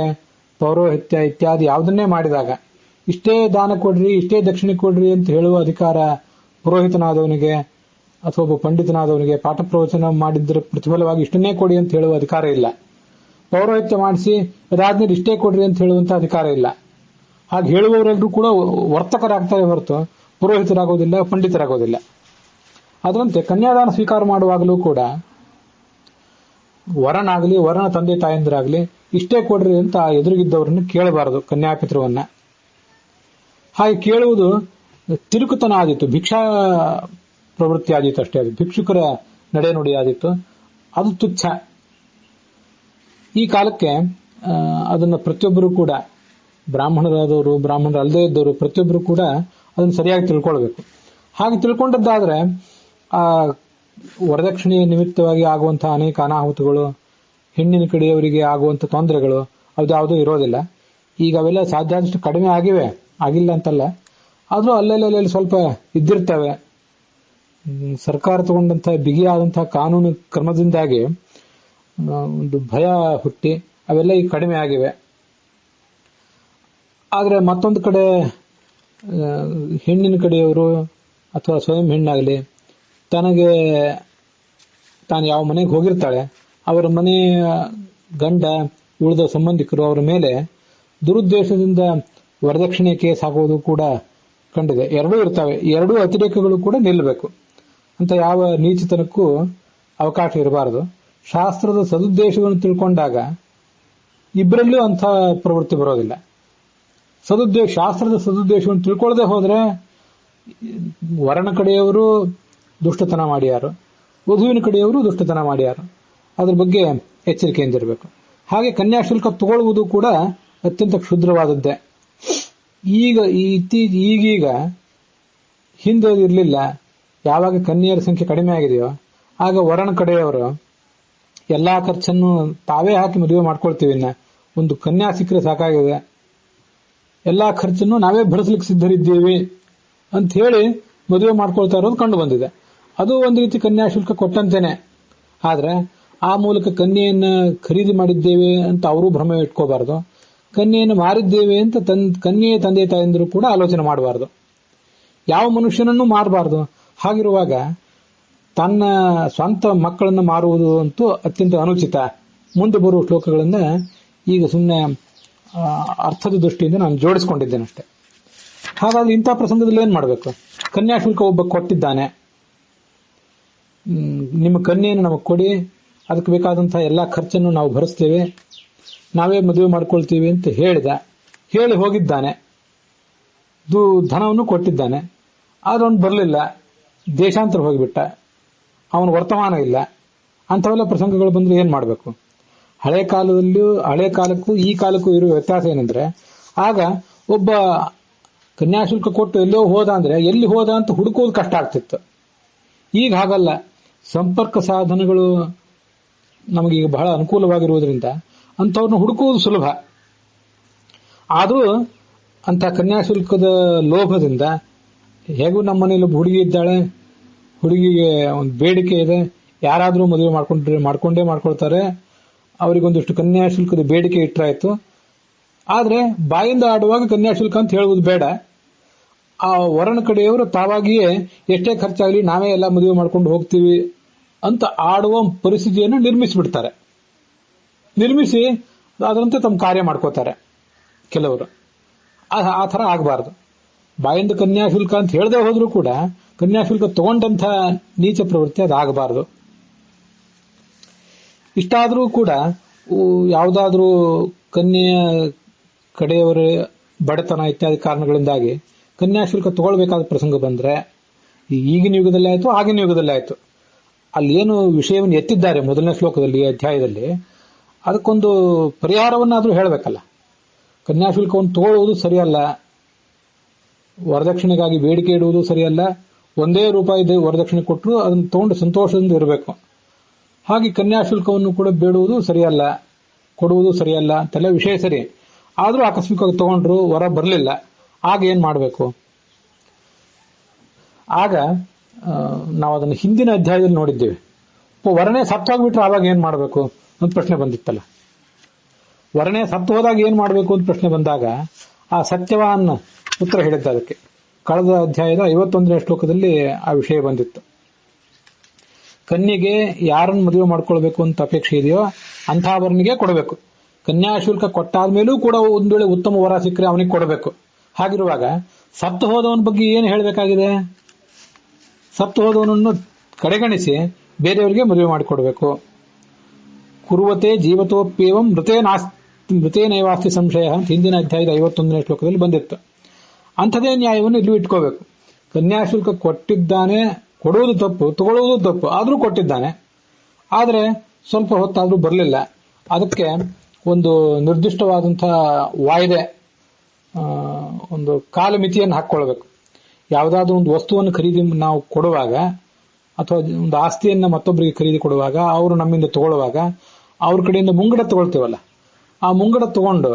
ಪೌರೋಹಿತ್ಯ ಇತ್ಯಾದಿ ಯಾವುದನ್ನೇ ಮಾಡಿದಾಗ ಇಷ್ಟೇ ದಾನ ಕೊಡ್ರಿ, ಇಷ್ಟೇ ದಕ್ಷಿಣೆ ಕೊಡ್ರಿ ಅಂತ ಹೇಳುವ ಅಧಿಕಾರ ಪುರೋಹಿತನಾದವನಿಗೆ ಅಥವಾ ಒಬ್ಬ ಪಂಡಿತನಾದವನಿಗೆ ಪಾಠ ಪ್ರವಚನ ಮಾಡಿದ್ರೆ ಪ್ರತಿಫಲವಾಗಿ ಇಷ್ಟನ್ನೇ ಕೊಡಿ ಅಂತ ಹೇಳುವ ಅಧಿಕಾರ ಇಲ್ಲ. ಪೌರೋಹಿತ್ಯ ಮಾಡಿಸಿ ಅದಾದ್ಮೇಲೆ ಇಷ್ಟೇ ಕೊಡ್ರಿ ಅಂತ ಹೇಳುವಂತ ಅಧಿಕಾರ ಇಲ್ಲ. ಹಾಗೆ ಹೇಳುವವರೆಲ್ಲರೂ ಕೂಡ ವರ್ತಕರಾಗ್ತಾರೆ ಹೊರತು ಪುರೋಹಿತರಾಗೋದಿಲ್ಲ, ಪಂಡಿತರಾಗೋದಿಲ್ಲ. ಅದರಂತೆ ಕನ್ಯಾದಾನ ಸ್ವೀಕಾರ ಮಾಡುವಾಗಲೂ ಕೂಡ ವರನಾಗಲಿ ವರನ ತಂದೆ ತಾಯಂದಿರಾಗಲಿ ಇಷ್ಟೇ ಕೊಡ್ರಿ ಅಂತ ಎದುರಿಗಿದ್ದವರನ್ನು ಕೇಳಬಾರದು ಕನ್ಯಾಪಿತೃವನ್ನ. ಹಾಗೆ ಕೇಳುವುದು ತಿರುಕುತನ ಆದಿತ್ತು, ಭಿಕ್ಷಾ ಪ್ರವೃತ್ತಿ ಆದಿತ್ತು ಅಷ್ಟೇ. ಅದು ಭಿಕ್ಷುಕರ ನಡೆನುಡಿ ಆದಿತ್ತು, ಅದು ತುಚ್ಛ. ಈ ಕಾಲಕ್ಕೆ ಅದನ್ನು ಪ್ರತಿಯೊಬ್ಬರು ಕೂಡ, ಬ್ರಾಹ್ಮಣರಾದವರು, ಬ್ರಾಹ್ಮಣರಲ್ಲದೇ ಇದ್ದವರು ಪ್ರತಿಯೊಬ್ಬರು ಕೂಡ ಅದನ್ನು ಸರಿಯಾಗಿ ತಿಳ್ಕೊಳ್ಬೇಕು. ಹಾಗೆ ತಿಳ್ಕೊಂಡದ್ದಾದ್ರೆ ಆ ವರದಕ್ಷಿಣೆಯ ನಿಮಿತ್ತವಾಗಿ ಆಗುವಂತಹ ಅನೇಕ ಅನಾಹುತಗಳು, ಹೆಣ್ಣಿನ ಕಡೆಯವರಿಗೆ ಆಗುವಂತ ತೊಂದರೆಗಳು ಅದ್ಯಾವುದೂ ಇರೋದಿಲ್ಲ. ಈಗ ಅವೆಲ್ಲ ಸಾಧ್ಯ ಆದಷ್ಟು ಕಡಿಮೆ ಆಗಿವೆ, ಆಗಿಲ್ಲ ಅಂತಲ್ಲ, ಆದ್ರೂ ಅಲ್ಲೆಲ್ಲ ಸ್ವಲ್ಪ ಇದ್ದಿರ್ತವೆ. ಸರ್ಕಾರ ತಗೊಂಡಂತಹ ಬಿಗಿಯಾದಂತಹ ಕಾನೂನು ಕ್ರಮದಿಂದಾಗಿ ಒಂದು ಭಯ ಹುಟ್ಟಿ ಅವೆಲ್ಲ ಈಗ ಕಡಿಮೆ ಆಗಿವೆ. ಆದ್ರೆ ಮತ್ತೊಂದು ಕಡೆ ಹೆಣ್ಣಿನ ಕಡೆಯವರು ಅಥವಾ ಸ್ವಯಂ ಹೆಣ್ಣಾಗಲಿ ತಾನು ಯಾವ ಮನೆಗೆ ಹೋಗಿರ್ತಾಳೆ ಅವರ ಮನೆಯ ಗಂಡ, ಉಳಿದ ಸಂಬಂಧಿಕರು ಅವರ ಮೇಲೆ ದುರುದ್ದೇಶದಿಂದ ವರದಕ್ಷಿಣೆ ಕೇಸ್ ಹಾಕೋದು ಕೂಡ ಕಂಡಿದೆ. ಎರಡೂ ಇರ್ತವೆ. ಎರಡೂ ಅತಿರೇಕಗಳು ಕೂಡ ನಿಲ್ಲಬೇಕು ಅಂತ ಯಾವ ನೀಚತನಕ್ಕೂ ಅವಕಾಶ ಇರಬಾರದು. ಶಾಸ್ತ್ರದ ಸದುದ್ದೇಶವನ್ನು ತಿಳ್ಕೊಂಡಾಗ ಇಬ್ಬರಲ್ಲೂ ಅಂಥ ಪ್ರವೃತ್ತಿ ಬರೋದಿಲ್ಲ. ಶಾಸ್ತ್ರದ ಸದುದ್ದೇಶವನ್ನು ತಿಳ್ಕೊಳ್ಳದೆ ಹೋದ್ರೆ ವರನ ಕಡೆಯವರು ದುಷ್ಟತನ ಮಾಡ್ಯಾರು, ವಧುವಿನ ಕಡೆಯವರು ದುಷ್ಟತನ ಮಾಡ್ಯಾರು. ಅದ್ರ ಬಗ್ಗೆ ಎಚ್ಚರಿಕೆಯಿಂದಿರಬೇಕು. ಹಾಗೆ ಕನ್ಯಾಶುಲ್ಕ ತಗೊಳ್ಳುವುದು ಕೂಡ ಅತ್ಯಂತ ಕ್ಷುದ್ರವಾದದ್ದೇ. ಈಗೀಗ ಹಿಂದೆ ಇರಲಿಲ್ಲ. ಯಾವಾಗ ಕನ್ಯೆಯರ ಸಂಖ್ಯೆ ಕಡಿಮೆ ಆಗಿದೆಯೋ ಆಗ ವರನ ಕಡೆಯವರು ಎಲ್ಲಾ ಖರ್ಚನ್ನು ತಾವೇ ಹಾಕಿ ಮದುವೆ ಮಾಡ್ಕೊಳ್ತೀವಿ. ಒಂದು ಕನ್ಯಾ ಸಿಕ್ಕರೆ ಸಾಕಾಗಿದೆ, ಎಲ್ಲಾ ಖರ್ಚನ್ನು ನಾವೇ ಭರಿಸಲಿಕ್ಕೆ ಸಿದ್ಧರಿದ್ದೀವಿ ಅಂತ ಹೇಳಿ ಮದುವೆ ಮಾಡ್ಕೊಳ್ತಾ ಇರೋದು ಕಂಡು ಬಂದಿದೆ. ಅದು ಒಂದು ರೀತಿ ಕನ್ಯಾಶುಲ್ಕ ಕೊಟ್ಟಂತೇನೆ. ಆದ್ರೆ ಆ ಮೂಲಕ ಕನ್ಯೆಯನ್ನ ಖರೀದಿ ಮಾಡಿದ್ದೇವೆ ಅಂತ ಅವರು ಭ್ರಮೆ ಇಟ್ಕೋಬಾರದು. ಕನ್ಯೆಯನ್ನು ಮಾರಿದ್ದೇವೆ ಅಂತ ಕನ್ಯೆಯ ತಂದೆ ತಾಯಂದಿರು ಕೂಡ ಆಲೋಚನೆ ಮಾಡಬಾರದು. ಯಾವ ಮನುಷ್ಯನನ್ನು ಮಾರಬಾರದು. ಹಾಗಿರುವಾಗ ತನ್ನ ಸ್ವಂತ ಮಕ್ಕಳನ್ನು ಮಾರುವುದು ಅಂತೂ ಅತ್ಯಂತ ಅನುಚಿತ. ಮುಂದೆ ಬರುವ ಶ್ಲೋಕಗಳನ್ನ ಈಗ ಸುಮ್ಮನೆ ಅರ್ಥದ ದೃಷ್ಟಿಯಿಂದ ನಾನು ಜೋಡಿಸಿಕೊಂಡಿದ್ದೇನೆ ಅಷ್ಟೇ. ಹಾಗಾಗಿ ಇಂಥ ಪ್ರಸಂಗದಲ್ಲಿ ಏನ್ ಮಾಡಬೇಕು? ಕನ್ಯಾಶುಲ್ಕ ಒಬ್ಬ ಕೊಟ್ಟಿದ್ದಾನೆ, ನಿಮ್ಮ ಕನ್ಯೆಯನ್ನು ನಮಗೆ ಕೊಡಿ, ಅದಕ್ಕೆ ಬೇಕಾದಂತಹ ಎಲ್ಲಾ ಖರ್ಚನ್ನು ನಾವು ಭರಿಸ್ತೇವೆ, ನಾವೇ ಮದುವೆ ಮಾಡ್ಕೊಳ್ತೀವಿ ಅಂತ ಹೇಳಿ ಹೋಗಿದ್ದಾನೆ. ಧನವನ್ನು ಕೊಟ್ಟಿದ್ದಾನೆ. ಆದ್ರೆ ಅವನು ಬರಲಿಲ್ಲ, ದೇಶಾಂತರ ಹೋಗಿಬಿಟ್ಟ, ಅವನ ವರ್ತಮಾನ ಇಲ್ಲ. ಅಂಥವೆಲ್ಲ ಪ್ರಸಂಗಗಳು ಬಂದ್ರೆ ಏನ್ ಮಾಡಬೇಕು? ಹಳೆ ಕಾಲಕ್ಕೂ ಈ ಕಾಲಕ್ಕೂ ಇರುವ ವ್ಯತ್ಯಾಸ ಏನಂದ್ರೆ, ಆಗ ಒಬ್ಬ ಕನ್ಯಾಶುಲ್ಕ ಕೊಟ್ಟು ಎಲ್ಲೋ ಹೋದ ಅಂದ್ರೆ ಎಲ್ಲಿ ಹೋದ ಅಂತ ಹುಡುಕೋದು ಕಷ್ಟ ಆಗ್ತಿತ್ತು. ಈಗ ಹಾಗಲ್ಲ. ಸಂಪರ್ಕ ಸಾಧನಗಳು ನಮಗೀಗ ಬಹಳ ಅನುಕೂಲವಾಗಿರುವುದರಿಂದ ಅಂಥವ್ರನ್ನ ಹುಡುಕುವುದು ಸುಲಭ. ಆದರೂ ಅಂತ ಕನ್ಯಾಶುಲ್ಕದ ಲೋಭದಿಂದ ಹೇಗೂ ನಮ್ಮ ಮನೇಲಿ ಒಬ್ಬ ಹುಡುಗಿ ಇದ್ದಾಳೆ, ಹುಡುಗಿಗೆ ಒಂದು ಬೇಡಿಕೆ ಇದೆ, ಯಾರಾದರೂ ಮದುವೆ ಮಾಡ್ಕೊಂಡೇ ಮಾಡ್ಕೊಳ್ತಾರೆ, ಅವರಿಗೊಂದಿಷ್ಟು ಕನ್ಯಾಶುಲ್ಕದ ಬೇಡಿಕೆ ಇಟ್ಟರಾಯ್ತು. ಆದ್ರೆ ಬಾಯಿಂದ ಆಡುವಾಗ ಕನ್ಯಾಶುಲ್ಕ ಅಂತ ಹೇಳುವುದು ಬೇಡ. ಆ ವರನ ಕಡೆಯವರು ತಾವಾಗಿಯೇ ಎಷ್ಟೇ ಖರ್ಚಾಗಲಿ ನಾವೇ ಎಲ್ಲ ಮದುವೆ ಮಾಡ್ಕೊಂಡು ಹೋಗ್ತೀವಿ ಅಂತ ಆಡುವ ಪರಿಸ್ಥಿತಿಯನ್ನು ನಿರ್ಮಿಸಿಬಿಡ್ತಾರೆ. ನಿರ್ಮಿಸಿ ಅದರಂತೆ ತಮ್ಮ ಕಾರ್ಯ ಮಾಡ್ಕೋತಾರೆ ಕೆಲವರು. ಆ ಥರ ಆಗಬಾರದು. ಬಾಯಿಂದ ಕನ್ಯಾಶುಲ್ಕ ಅಂತ ಹೇಳದೆ ಹೋದ್ರೂ ಕೂಡ ಕನ್ಯಾಶುಲ್ಕ ತಗೊಂಡಂಥ ನೀಚ ಪ್ರವೃತ್ತಿ ಅದಾಗಬಾರದು. ಇಷ್ಟಾದರೂ ಕೂಡ ಯಾವುದಾದ್ರೂ ಕನ್ಯೆಯ ಕಡೆಯವರ ಬಡತನ ಇತ್ಯಾದಿ ಕಾರಣಗಳಿಂದಾಗಿ ಕನ್ಯಾಶುಲ್ಕ ತಗೊಳ್ಬೇಕಾದ ಪ್ರಸಂಗ ಬಂದ್ರೆ ಈಗಿನ ಯುಗದಲ್ಲಿ ಆಯ್ತು ಆಗಿನ ಯುಗದಲ್ಲಿ ಆಯ್ತು, ಅಲ್ಲಿ ಏನು ವಿಷಯವನ್ನು ಎತ್ತಿದ್ದಾರೆ ಮೊದಲನೇ ಶ್ಲೋಕದಲ್ಲಿ ಅಧ್ಯಾಯದಲ್ಲಿ, ಅದಕ್ಕೊಂದು ಪರಿಹಾರವನ್ನಾದ್ರೂ ಹೇಳಬೇಕಲ್ಲ. ಕನ್ಯಾಶುಲ್ಕವನ್ನು ತಗೊಳ್ಳುವುದು ಸರಿಯಲ್ಲ, ವರದಕ್ಷಿಣೆಗಾಗಿ ಬೇಡಿಕೆ ಇಡುವುದು ಸರಿಯಲ್ಲ, ಒಂದೇ ರೂಪಾಯಿ ವರದಕ್ಷಿಣೆ ಕೊಟ್ಟರು ಅದನ್ನು ತಗೊಂಡು ಸಂತೋಷದಿಂದ ಇರಬೇಕು. ಹಾಗೆ ಕನ್ಯಾಶುಲ್ಕವನ್ನು ಕೂಡ ಬೇಡುವುದು ಸರಿಯಲ್ಲ, ಕೊಡುವುದು ಸರಿಯಲ್ಲ ಅಂತೆಲ್ಲ ವಿಷಯ ಸರಿ. ಆದರೂ ಆಕಸ್ಮಿಕವಾಗಿ ತಗೊಂಡ್ರು, ವರ ಬರಲಿಲ್ಲ, ಆಗ ಏನ್ ಮಾಡಬೇಕು? ಆಗ ನಾವು ಅದನ್ನು ಹಿಂದಿನ ಅಧ್ಯಾಯದಲ್ಲಿ ನೋಡಿದ್ದೇವೆ. ವರನೇ ಸತ್ತೋಗ್ಬಿಟ್ರೆ ಆವಾಗ ಏನ್ ಮಾಡಬೇಕು ಅಂತ ಪ್ರಶ್ನೆ ಬಂದಿತ್ತಲ್ಲ. ವರನೇ ಸತ್ತು ಹೋದಾಗ ಏನ್ ಮಾಡಬೇಕು ಅಂತ ಪ್ರಶ್ನೆ ಬಂದಾಗ ಆ ಸತ್ಯವಾನ್ ಉತ್ತರ ಹೇಳಿದ್ದ. ಅದಕ್ಕೆ ಕಳೆದ ಅಧ್ಯಾಯದ 51ನೇ ಶ್ಲೋಕದಲ್ಲಿ ಆ ವಿಷಯ ಬಂದಿತ್ತು. ಕನ್ಯೆಗೆ ಯಾರನ್ನು ಮದುವೆ ಮಾಡ್ಕೊಳ್ಬೇಕು ಅಂತ ಅಪೇಕ್ಷೆ ಇದೆಯೋ ಅಂಥ ವರನಿಗೆ ಕೊಡಬೇಕು. ಕನ್ಯಾಶುಲ್ಕ ಕೊಟ್ಟಾದ್ಮೇಲೂ ಕೂಡ ಒಂದು ವೇಳೆ ಉತ್ತಮ ವರ ಸಿಕ್ಕರೆ ಅವನಿಗೆ ಕೊಡಬೇಕು. ಹಾಗಿರುವಾಗ ಸತ್ತು ಹೋದವನ ಬಗ್ಗೆ ಏನು ಹೇಳಬೇಕಾಗಿದೆ? ಸತ್ತು ಹೋದವನನ್ನು ಕಡೆಗಣಿಸಿ ಬೇರೆಯವರಿಗೆ ಮದುವೆ ಮಾಡಿಕೊಡ್ಬೇಕು. ಕುರುವತೆ ಜೀವತೋಪ್ಯೇವಂ ಮೃತೇನೈವಾಸ್ತಿ ಸಂಶಯ ಅಂತ ಹಿಂದಿನ ಅಧ್ಯಾಯದ 51ನೇ ಶ್ಲೋಕದಲ್ಲಿ ಬಂದಿತ್ತು. ಅಂಥದೇ ನ್ಯಾಯವನ್ನು ಇಲ್ಲೂ ಇಟ್ಕೋಬೇಕು. ಕನ್ಯಾಶುಲ್ಕ ಕೊಟ್ಟಿದ್ದಾನೆ, ಕೊಡುವುದು ತಪ್ಪು, ತಗೊಳ್ಳುವುದು ತಪ್ಪು, ಆದರೂ ಕೊಟ್ಟಿದ್ದಾನೆ. ಆದರೆ ಸ್ವಲ್ಪ ಹೊತ್ತಾದರೂ ಬರಲಿಲ್ಲ. ಅದಕ್ಕೆ ಒಂದು ನಿರ್ದಿಷ್ಟವಾದಂತಹ ವಾಯ್ದೆ, ಒಂದು ಕಾಲಮಿತಿಯನ್ನು ಹಾಕ್ಕೊಳ್ಬೇಕು. ಯಾವುದಾದ್ರೂ ಒಂದು ವಸ್ತುವನ್ನು ಖರೀದಿ ನಾವು ಕೊಡುವಾಗ ಅಥವಾ ಒಂದು ಆಸ್ತಿಯನ್ನು ಮತ್ತೊಬ್ಬರಿಗೆ ಖರೀದಿ ಕೊಡುವಾಗ, ಅವರು ನಮ್ಮಿಂದ ತಗೊಳ್ಳುವಾಗ ಅವ್ರ ಕಡೆಯಿಂದ ಮುಂಗಡ ತಗೊಳ್ತೀವಲ್ಲ, ಆ ಮುಂಗಡ ತಗೊಂಡು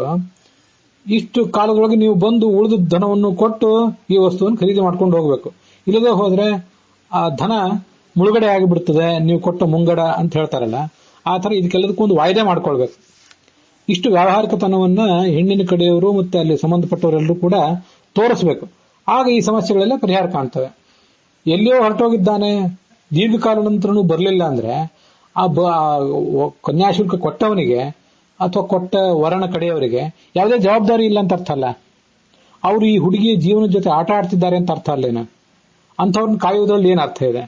ಇಷ್ಟು ಕಾಲದೊಳಗೆ ನೀವು ಬಂದು ಉಳಿದ ಧನವನ್ನು ಕೊಟ್ಟು ಈ ವಸ್ತುವನ್ನು ಖರೀದಿ ಮಾಡ್ಕೊಂಡು ಹೋಗಬೇಕು. ಇಲ್ಲದೆ ಹೋದ್ರೆ ಆ ಧನ ಮುಳುಗಡೆ ಆಗಿಬಿಡ್ತದೆ, ನೀವು ಕೊಟ್ಟ ಮುಂಗಡ ಅಂತ ಹೇಳ್ತಾರಲ್ಲ, ಆ ಥರ ಇದಕ್ಕೆಲ್ಲದಕ್ಕೊಂದು ವಾಯ್ದೆ ಮಾಡ್ಕೊಳ್ಬೇಕು. ಇಷ್ಟು ವ್ಯಾವಹಾರಿಕತನವನ್ನ ಹೆಣ್ಣಿನ ಕಡೆಯವರು ಮತ್ತೆ ಅಲ್ಲಿ ಸಂಬಂಧಪಟ್ಟವರೆಲ್ಲರೂ ಕೂಡ ತೋರಿಸಬೇಕು. ಆಗ ಈ ಸಮಸ್ಯೆಗಳೆಲ್ಲ ಪರಿಹಾರ ಕಾಣ್ತವೆ. ಎಲ್ಲಿಯೋ ಹೊರಟೋಗಿದ್ದಾನೆ, ದೀರ್ಘಕಾಲ ನಂತರನೂ ಬರಲಿಲ್ಲ ಅಂದ್ರೆ ಆ ಕನ್ಯಾಶುಲ್ಕ ಕೊಟ್ಟವನಿಗೆ ಅಥವಾ ಕೊಟ್ಟ ವರನ ಕಡೆಯವರಿಗೆ ಯಾವುದೇ ಜವಾಬ್ದಾರಿ ಇಲ್ಲ ಅಂತ ಅರ್ಥ ಅಲ್ಲ. ಅವರು ಈ ಹುಡುಗಿಯ ಜೀವನದ ಜೊತೆ ಆಟ ಆಡ್ತಿದ್ದಾರೆ ಅಂತ ಅರ್ಥ ಅಲ್ಲೇನ? ಅಂಥವ್ರನ್ನ ಕಾಯುವುದರಲ್ಲಿ ಏನು ಅರ್ಥ ಇದೆ?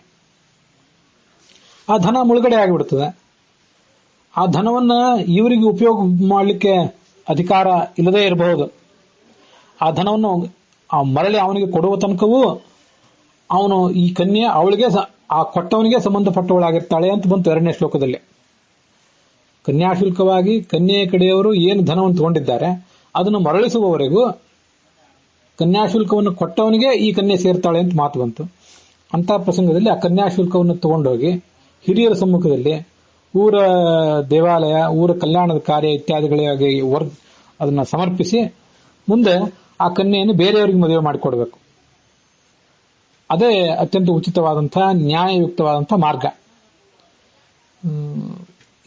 ಆ ಧನ ಮುಳುಗಡೆ ಆಗಿಬಿಡ್ತದೆ. ಆ ಧನವನ್ನ ಇವರಿಗೆ ಉಪಯೋಗ ಮಾಡಲಿಕ್ಕೆ ಅಧಿಕಾರ ಇಲ್ಲದೇ ಇರಬಹುದು. ಆ ಧನವನ್ನು ಮರಳಿ ಅವನಿಗೆ ಕೊಡುವ ತನಕವೂ ಅವನು ಈ ಕನ್ಯೆ ಅವಳಿಗೆ ಆ ಕೊಟ್ಟವನಿಗೆ ಸಂಬಂಧಪಟ್ಟವಳಾಗಿರ್ತಾಳೆ ಅಂತ ಬಂತು 2ನೇ ಶ್ಲೋಕದಲ್ಲಿ. ಕನ್ಯಾಶುಲ್ಕವಾಗಿ ಕನ್ಯೆಯ ಕಡೆಯವರು ಏನು ಧನವನ್ನು ತಗೊಂಡಿದ್ದಾರೆ ಅದನ್ನು ಮರಳಿಸುವವರೆಗೂ ಕನ್ಯಾಶುಲ್ಕವನ್ನು ಕೊಟ್ಟವನಿಗೆ ಈ ಕನ್ಯೆ ಸೇರ್ತಾಳೆ ಅಂತ ಮಾತು ಬಂತು. ಅಂತ ಪ್ರಸಂಗದಲ್ಲಿ ಆ ಕನ್ಯಾಶುಲ್ಕವನ್ನು ತಗೊಂಡೋಗಿ ಹಿರಿಯರ ಸಮ್ಮುಖದಲ್ಲಿ ಊರ ದೇವಾಲಯ, ಊರ ಕಲ್ಯಾಣದ ಕಾರ್ಯ ಇತ್ಯಾದಿಗಳಿಗೆ ಅದನ್ನ ಸಮರ್ಪಿಸಿ ಮುಂದೆ ಆ ಕನ್ಯೆಯನ್ನು ಬೇರೆಯವರಿಗೆ ಮದುವೆ ಮಾಡಿಕೊಡ್ಬೇಕು. ಅದೇ ಅತ್ಯಂತ ಉಚಿತವಾದಂತಹ ನ್ಯಾಯಯುಕ್ತವಾದಂತಹ ಮಾರ್ಗ.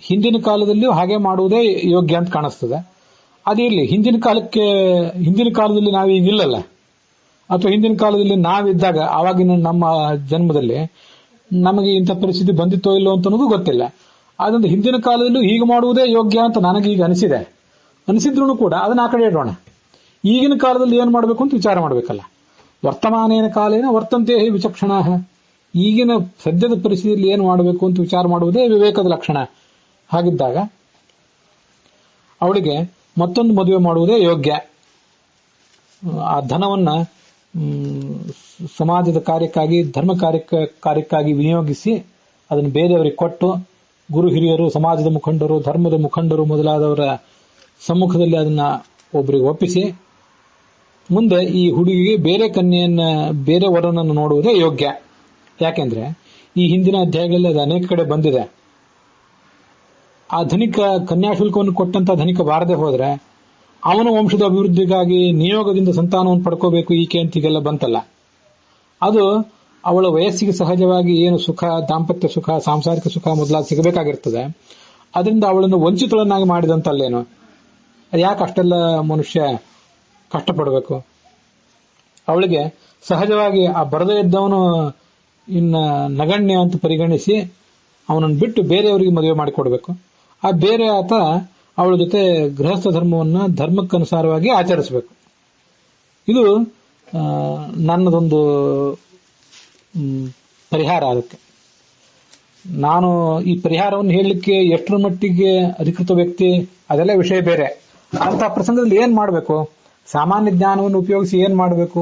ಹಿಂದಿನ ಕಾಲದಲ್ಲಿಯೂ ಹಾಗೆ ಮಾಡುವುದೇ ಯೋಗ್ಯ ಅಂತ ಕಾಣಿಸ್ತದೆ. ಅದಿರಲಿ, ಹಿಂದಿನ ಕಾಲದಲ್ಲಿ ನಾವೀಗಿಲ್ಲಲ್ಲ, ಅಥವಾ ಹಿಂದಿನ ಕಾಲದಲ್ಲಿ ನಾವಿದ್ದಾಗ ಆವಾಗಿನ ನಮ್ಮ ಜನ್ಮದಲ್ಲಿ ನಮಗೆ ಇಂಥ ಪರಿಸ್ಥಿತಿ ಬಂದಿತ್ತೋ ಇಲ್ಲೋ ಅಂತ ಅನ್ನೋದು ಗೊತ್ತಿಲ್ಲ. ಆದ್ರಿಂದ ಹಿಂದಿನ ಕಾಲದಲ್ಲೂ ಹೀಗೆ ಮಾಡುವುದೇ ಯೋಗ್ಯ ಅಂತ ನನಗೀಗ ಅನಿಸಿದ್ರೂ ಕೂಡ ಅದನ್ನ ಆ ಕಡೆ ಇಡೋಣ. ಈಗಿನ ಕಾಲದಲ್ಲಿ ಏನು ಮಾಡಬೇಕು ಅಂತ ವಿಚಾರ ಮಾಡಬೇಕಲ್ಲ. ವರ್ತಮಾನೇನ ಕಾಲೇನ ವರ್ತಂತೆ ವಿಚಕ್ಷಣ. ಈಗಿನ ಸದ್ಯದ ಪರಿಸ್ಥಿತಿಯಲ್ಲಿ ಏನು ಮಾಡಬೇಕು ಅಂತ ವಿಚಾರ ಮಾಡುವುದೇ ವಿವೇಕದ ಲಕ್ಷಣ. ಹಾಗಿದ್ದಾಗ ಅವಳಿಗೆ ಮತ್ತೊಂದು ಮದುವೆ ಮಾಡುವುದೇ ಯೋಗ್ಯ. ಆ ಧನವನ್ನ ಸಮಾಜದ ಕಾರ್ಯಕ್ಕಾಗಿ, ಧರ್ಮ ಕಾರ್ಯಕ್ಕಾಗಿ ವಿನಿಯೋಗಿಸಿ ಅದನ್ನು ಬೇರೆಯವರಿಗೆ ಕೊಟ್ಟು, ಗುರು ಹಿರಿಯರು, ಸಮಾಜದ ಮುಖಂಡರು, ಧರ್ಮದ ಮುಖಂಡರು ಮೊದಲಾದವರ ಸಮ್ಮುಖದಲ್ಲಿ ಅದನ್ನ ಒಬ್ಬರಿಗೆ ಒಪ್ಪಿಸಿ ಮುಂದೆ ಈ ಹುಡುಗಿಗೆ ಬೇರೆ ವರನನ್ನು ನೋಡುವುದೇ ಯೋಗ್ಯ. ಯಾಕೆಂದ್ರೆ ಈ ಹಿಂದಿನ ಅಧ್ಯಾಯಗಳಲ್ಲಿ ಅದು ಅನೇಕ ಕಡೆ ಬಂದಿದೆ. ಆ ಧನಿಕ ಕನ್ಯಾಶುಲ್ಕವನ್ನು ಕೊಟ್ಟಂತ ಧನಿಕ ಬಾರದೆ ಹೋದ್ರೆ ಅವನ ವಂಶದ ಅಭಿವೃದ್ಧಿಗಾಗಿ ನಿಯೋಗದಿಂದ ಸಂತಾನವನ್ನು ಪಡ್ಕೋಬೇಕು ಈಕೆ ಅಂತ ಹೀಗೆಲ್ಲ ಬಂತಲ್ಲ. ಅದು ಅವಳ ವಯಸ್ಸಿಗೆ ಸಹಜವಾಗಿ ಏನು ಸುಖ, ದಾಂಪತ್ಯ ಸುಖ, ಸಾಂಸಾರಿಕ ಸುಖ ಮೊದಲಾದ ಸಿಗಬೇಕಾಗಿರ್ತದೆ. ಅದರಿಂದ ಅವಳನ್ನು ವಂಚಿತಳನ್ನಾಗಿ ಮಾಡಿದಂತಲ್ಲೇನು? ಅದು ಯಾಕೆ ಅಷ್ಟೆಲ್ಲ ಮನುಷ್ಯ ಕಷ್ಟಪಡಬೇಕು? ಅವಳಿಗೆ ಸಹಜವಾಗಿ ಆ ಬರದೇ ಇದ್ದವನು ಇನ್ನ ನಗಣ್ಯ ಅಂತ ಪರಿಗಣಿಸಿ ಅವನನ್ನು ಬಿಟ್ಟು ಬೇರೆಯವರಿಗೆ ಮದುವೆ ಮಾಡಿಕೊಡ್ಬೇಕು. ಆ ಬೇರೆ ಆತ ಅವಳ ಜೊತೆ ಗೃಹಸ್ಥ ಧರ್ಮವನ್ನ ಧರ್ಮಕ್ಕನುಸಾರವಾಗಿ ಆಚರಿಸಬೇಕು. ಇದು ನನ್ನದೊಂದು ಪರಿಹಾರ. ಅದಕ್ಕೆ ನಾನು ಈ ಪರಿಹಾರವನ್ನು ಹೇಳಲಿಕ್ಕೆ ಎಷ್ಟರ ಮಟ್ಟಿಗೆ ಅಧಿಕೃತ ವ್ಯಕ್ತಿ ಅದೆಲ್ಲ ವಿಷಯ ಬೇರೆ. ಅಂತ ಪ್ರಸಂಗದಲ್ಲಿ ಏನ್ ಮಾಡಬೇಕು? ಸಾಮಾನ್ಯ ಜ್ಞಾನವನ್ನು ಉಪಯೋಗಿಸಿ ಏನ್ ಮಾಡಬೇಕು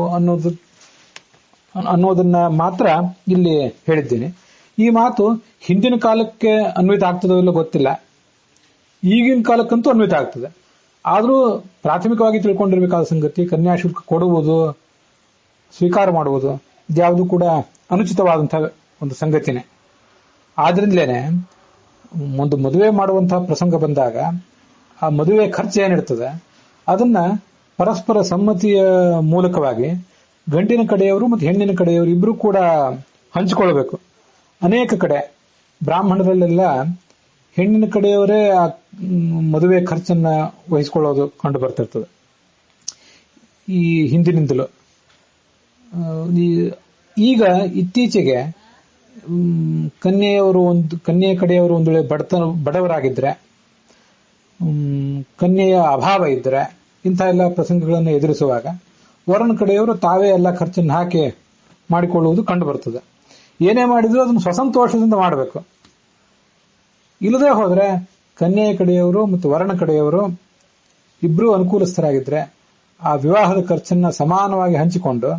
ಅನ್ನೋದನ್ನ ಮಾತ್ರ ಇಲ್ಲಿ ಹೇಳಿದ್ದೇನೆ. ಈ ಮಾತು ಹಿಂದಿನ ಕಾಲಕ್ಕೆ ಅನ್ವಿತ ಆಗ್ತದೋ ಇಲ್ಲೋ ಗೊತ್ತಿಲ್ಲ, ಈಗಿನ ಕಾಲಕ್ಕಂತೂ ಅನ್ವಿತ ಆಗ್ತದೆ. ಆದರೂ ಪ್ರಾಥಮಿಕವಾಗಿ ತಿಳ್ಕೊಂಡಿರ್ಬೇಕಾದ ಸಂಗತಿ, ಕನ್ಯಾಶುಲ್ಕ ಕೊಡುವುದು, ಸ್ವೀಕಾರ ಮಾಡುವುದು ಇದ್ಯಾವುದು ಕೂಡ ಅನುಚಿತವಾದಂತಹ ಒಂದು ಸಂಗತಿನೇ. ಆದ್ರಿಂದಲೇನೆ ಒಂದು ಮದುವೆ ಮಾಡುವಂತಹ ಪ್ರಸಂಗ ಬಂದಾಗ ಆ ಮದುವೆ ಖರ್ಚು ಏನಿರ್ತದೆ ಅದನ್ನ ಪರಸ್ಪರ ಸಮ್ಮತಿಯ ಮೂಲಕವಾಗಿ ಗಂಡಿನ ಕಡೆಯವರು ಮತ್ತು ಹೆಣ್ಣಿನ ಕಡೆಯವರು ಇಬ್ರು ಕೂಡ ಹಂಚಿಕೊಳ್ಬೇಕು. ಅನೇಕ ಕಡೆ ಬ್ರಾಹ್ಮಣರಲ್ಲೆಲ್ಲ ಹೆಣ್ಣಿನ ಕಡೆಯವರೇ ಆ ಮದುವೆ ಖರ್ಚನ್ನ ವಹಿಸಿಕೊಳ್ಳೋದು ಕಂಡು ಬರ್ತಿರ್ತದೆ ಈ ಹಿಂದಿನಿಂದಲೂ. ಈಗ ಇತ್ತೀಚೆಗೆ ಕನ್ಯೆಯ ಕಡೆಯವರು ಒಂದು ವೇಳೆ ಬಡವರಾಗಿದ್ರೆ, ಕನ್ಯೆಯ ಅಭಾವ ಇದ್ರೆ, ಇಂಥ ಎಲ್ಲ ಪ್ರಸಂಗಗಳನ್ನು ಎದುರಿಸುವಾಗ ವರನ ಕಡೆಯವರು ತಾವೇ ಎಲ್ಲ ಖರ್ಚನ್ನು ಹಾಕಿ ಮಾಡಿಕೊಳ್ಳುವುದು ಕಂಡು ಬರ್ತದೆ. ಏನೇ ಮಾಡಿದ್ರು ಅದನ್ನು ಸ್ವಸಂತೋಷದಿಂದ ಮಾಡಬೇಕು. ಇಲ್ಲದೆ ಹೋದ್ರೆ ಕನ್ಯೆಯ ಕಡೆಯವರು ಮತ್ತು ವರನ ಕಡೆಯವರು ಇಬ್ಬರೂ ಅನುಕೂಲಸ್ಥರಾಗಿದ್ರೆ ಆ ವಿವಾಹದ ಖರ್ಚನ್ನ ಸಮಾನವಾಗಿ ಹಂಚಿಕೊಂಡು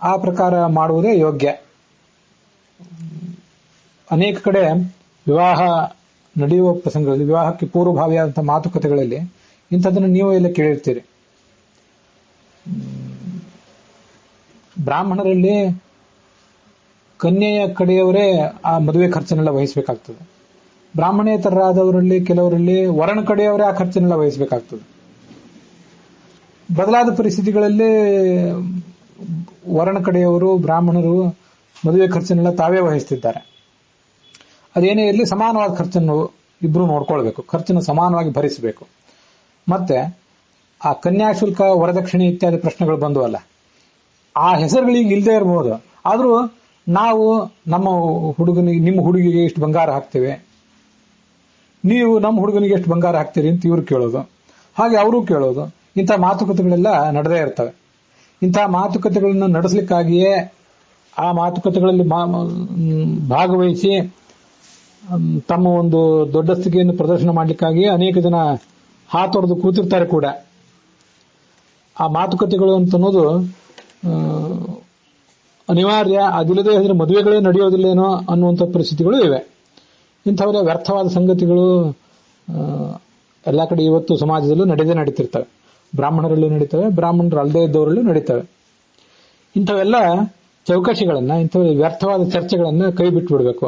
ಆ ಪ್ರಕಾರ ಮಾಡುವುದೇ ಯೋಗ್ಯ. ಅನೇಕ ಕಡೆ ವಿವಾಹ ನಡೆಯುವ ಪ್ರಸಂಗಗಳಲ್ಲಿ, ವಿವಾಹಕ್ಕೆ ಪೂರ್ವಭಾವಿಯಾದಂತಹ ಮಾತುಕತೆಗಳಲ್ಲಿ ಇಂಥದ್ದನ್ನು ನೀವು ಎಲ್ಲ ಕೇಳಿರ್ತೀರಿ. ಬ್ರಾಹ್ಮಣರಲ್ಲಿ ಕನ್ಯೆಯ ಕಡೆಯವರೇ ಆ ಮದುವೆ ಖರ್ಚನ್ನೆಲ್ಲ ವಹಿಸಬೇಕಾಗ್ತದೆ. ಬ್ರಾಹ್ಮಣೇತರರಾದವರಲ್ಲಿ ಕೆಲವರಲ್ಲಿ ವರನ ಕಡೆಯವರೇ ಆ ಖರ್ಚನ್ನೆಲ್ಲ ವಹಿಸಬೇಕಾಗ್ತದೆ. ಬದಲಾದ ಪರಿಸ್ಥಿತಿಗಳಲ್ಲಿ ವರನ ಕಡೆಯವರು, ಬ್ರಾಹ್ಮಣರು ಮದುವೆ ಖರ್ಚನ್ನೆಲ್ಲ ತಾವೇ ವಹಿಸ್ತಿದ್ದಾರೆ. ಅದೇನೇ ಇರಲಿ ಸಮಾನವಾದ ಖರ್ಚನ್ನು ಇಬ್ರು ನೋಡ್ಕೊಳ್ಬೇಕು, ಖರ್ಚನ್ನು ಸಮಾನವಾಗಿ ಭರಿಸಬೇಕು. ಮತ್ತೆ ಆ ಕನ್ಯಾಶುಲ್ಕ, ವರದಕ್ಷಿಣೆ ಇತ್ಯಾದಿ ಪ್ರಶ್ನೆಗಳು ಬಂದುವಲ್ಲ, ಆ ಹೆಸರುಗಳಿಗೆ ಇಲ್ಲದೆ ಇರಬಹುದು. ಆದ್ರೂ ನಾವು ನಿಮ್ಮ ಹುಡುಗಿಗೆ ಎಷ್ಟು ಬಂಗಾರ ಹಾಕ್ತೇವೆ, ನೀವು ನಮ್ಮ ಹುಡುಗನಿಗೆ ಎಷ್ಟು ಬಂಗಾರ ಹಾಕ್ತೀರಿ ಅಂತ ಇವ್ರು ಕೇಳೋದು, ಹಾಗೆ ಅವರು ಕೇಳೋದು. ಇಂಥ ಮಾತುಕತೆಗಳೆಲ್ಲ ನಡೆದೇ ಇರ್ತವೆ. ಇಂಥ ಮಾತುಕತೆಗಳನ್ನು ನಡೆಸಲಿಕ್ಕಾಗಿಯೇ ಆ ಮಾತುಕತೆಗಳಲ್ಲಿ ಭಾಗವಹಿಸಿ ತಮ್ಮ ಒಂದು ದೊಡ್ಡ ಸ್ಥಿತಿಯನ್ನು ಪ್ರದರ್ಶನ ಮಾಡಲಿಕ್ಕಾಗಿಯೇ ಅನೇಕ ಜನ ಹಾತೊರೆದು ಕೂತಿರ್ತಾರೆ ಕೂಡ. ಆ ಮಾತುಕತೆಗಳು ಅಂತನ್ನೋದು ಅನಿವಾರ್ಯ. ಅದಿಲ್ಲದೆ ಹೋದ್ರೆ ಮದುವೆಗಳೇ ನಡೆಯೋದಿಲ್ಲೇನೋ ಅನ್ನುವಂಥ ಪರಿಸ್ಥಿತಿಗಳು ಇವೆ. ಇಂಥವೆಲ್ಲ ವ್ಯರ್ಥವಾದ ಸಂಗತಿಗಳು ಎಲ್ಲ ಕಡೆ ಇವತ್ತು ಸಮಾಜದಲ್ಲೂ ನಡೀತಿರ್ತವೆ. ಬ್ರಾಹ್ಮಣರಲ್ಲೂ ನಡೀತವೆ, ಬ್ರಾಹ್ಮಣರು ಅಲ್ಲದೇ ಇದ್ದವರಲ್ಲೂ ನಡೀತವೆ. ಇಂಥವೆಲ್ಲ ಚೌಕಶಿಗಳನ್ನ, ಇಂಥ ವ್ಯರ್ಥವಾದ ಚರ್ಚೆಗಳನ್ನ ಕೈ ಬಿಟ್ಟು ಬಿಡಬೇಕು.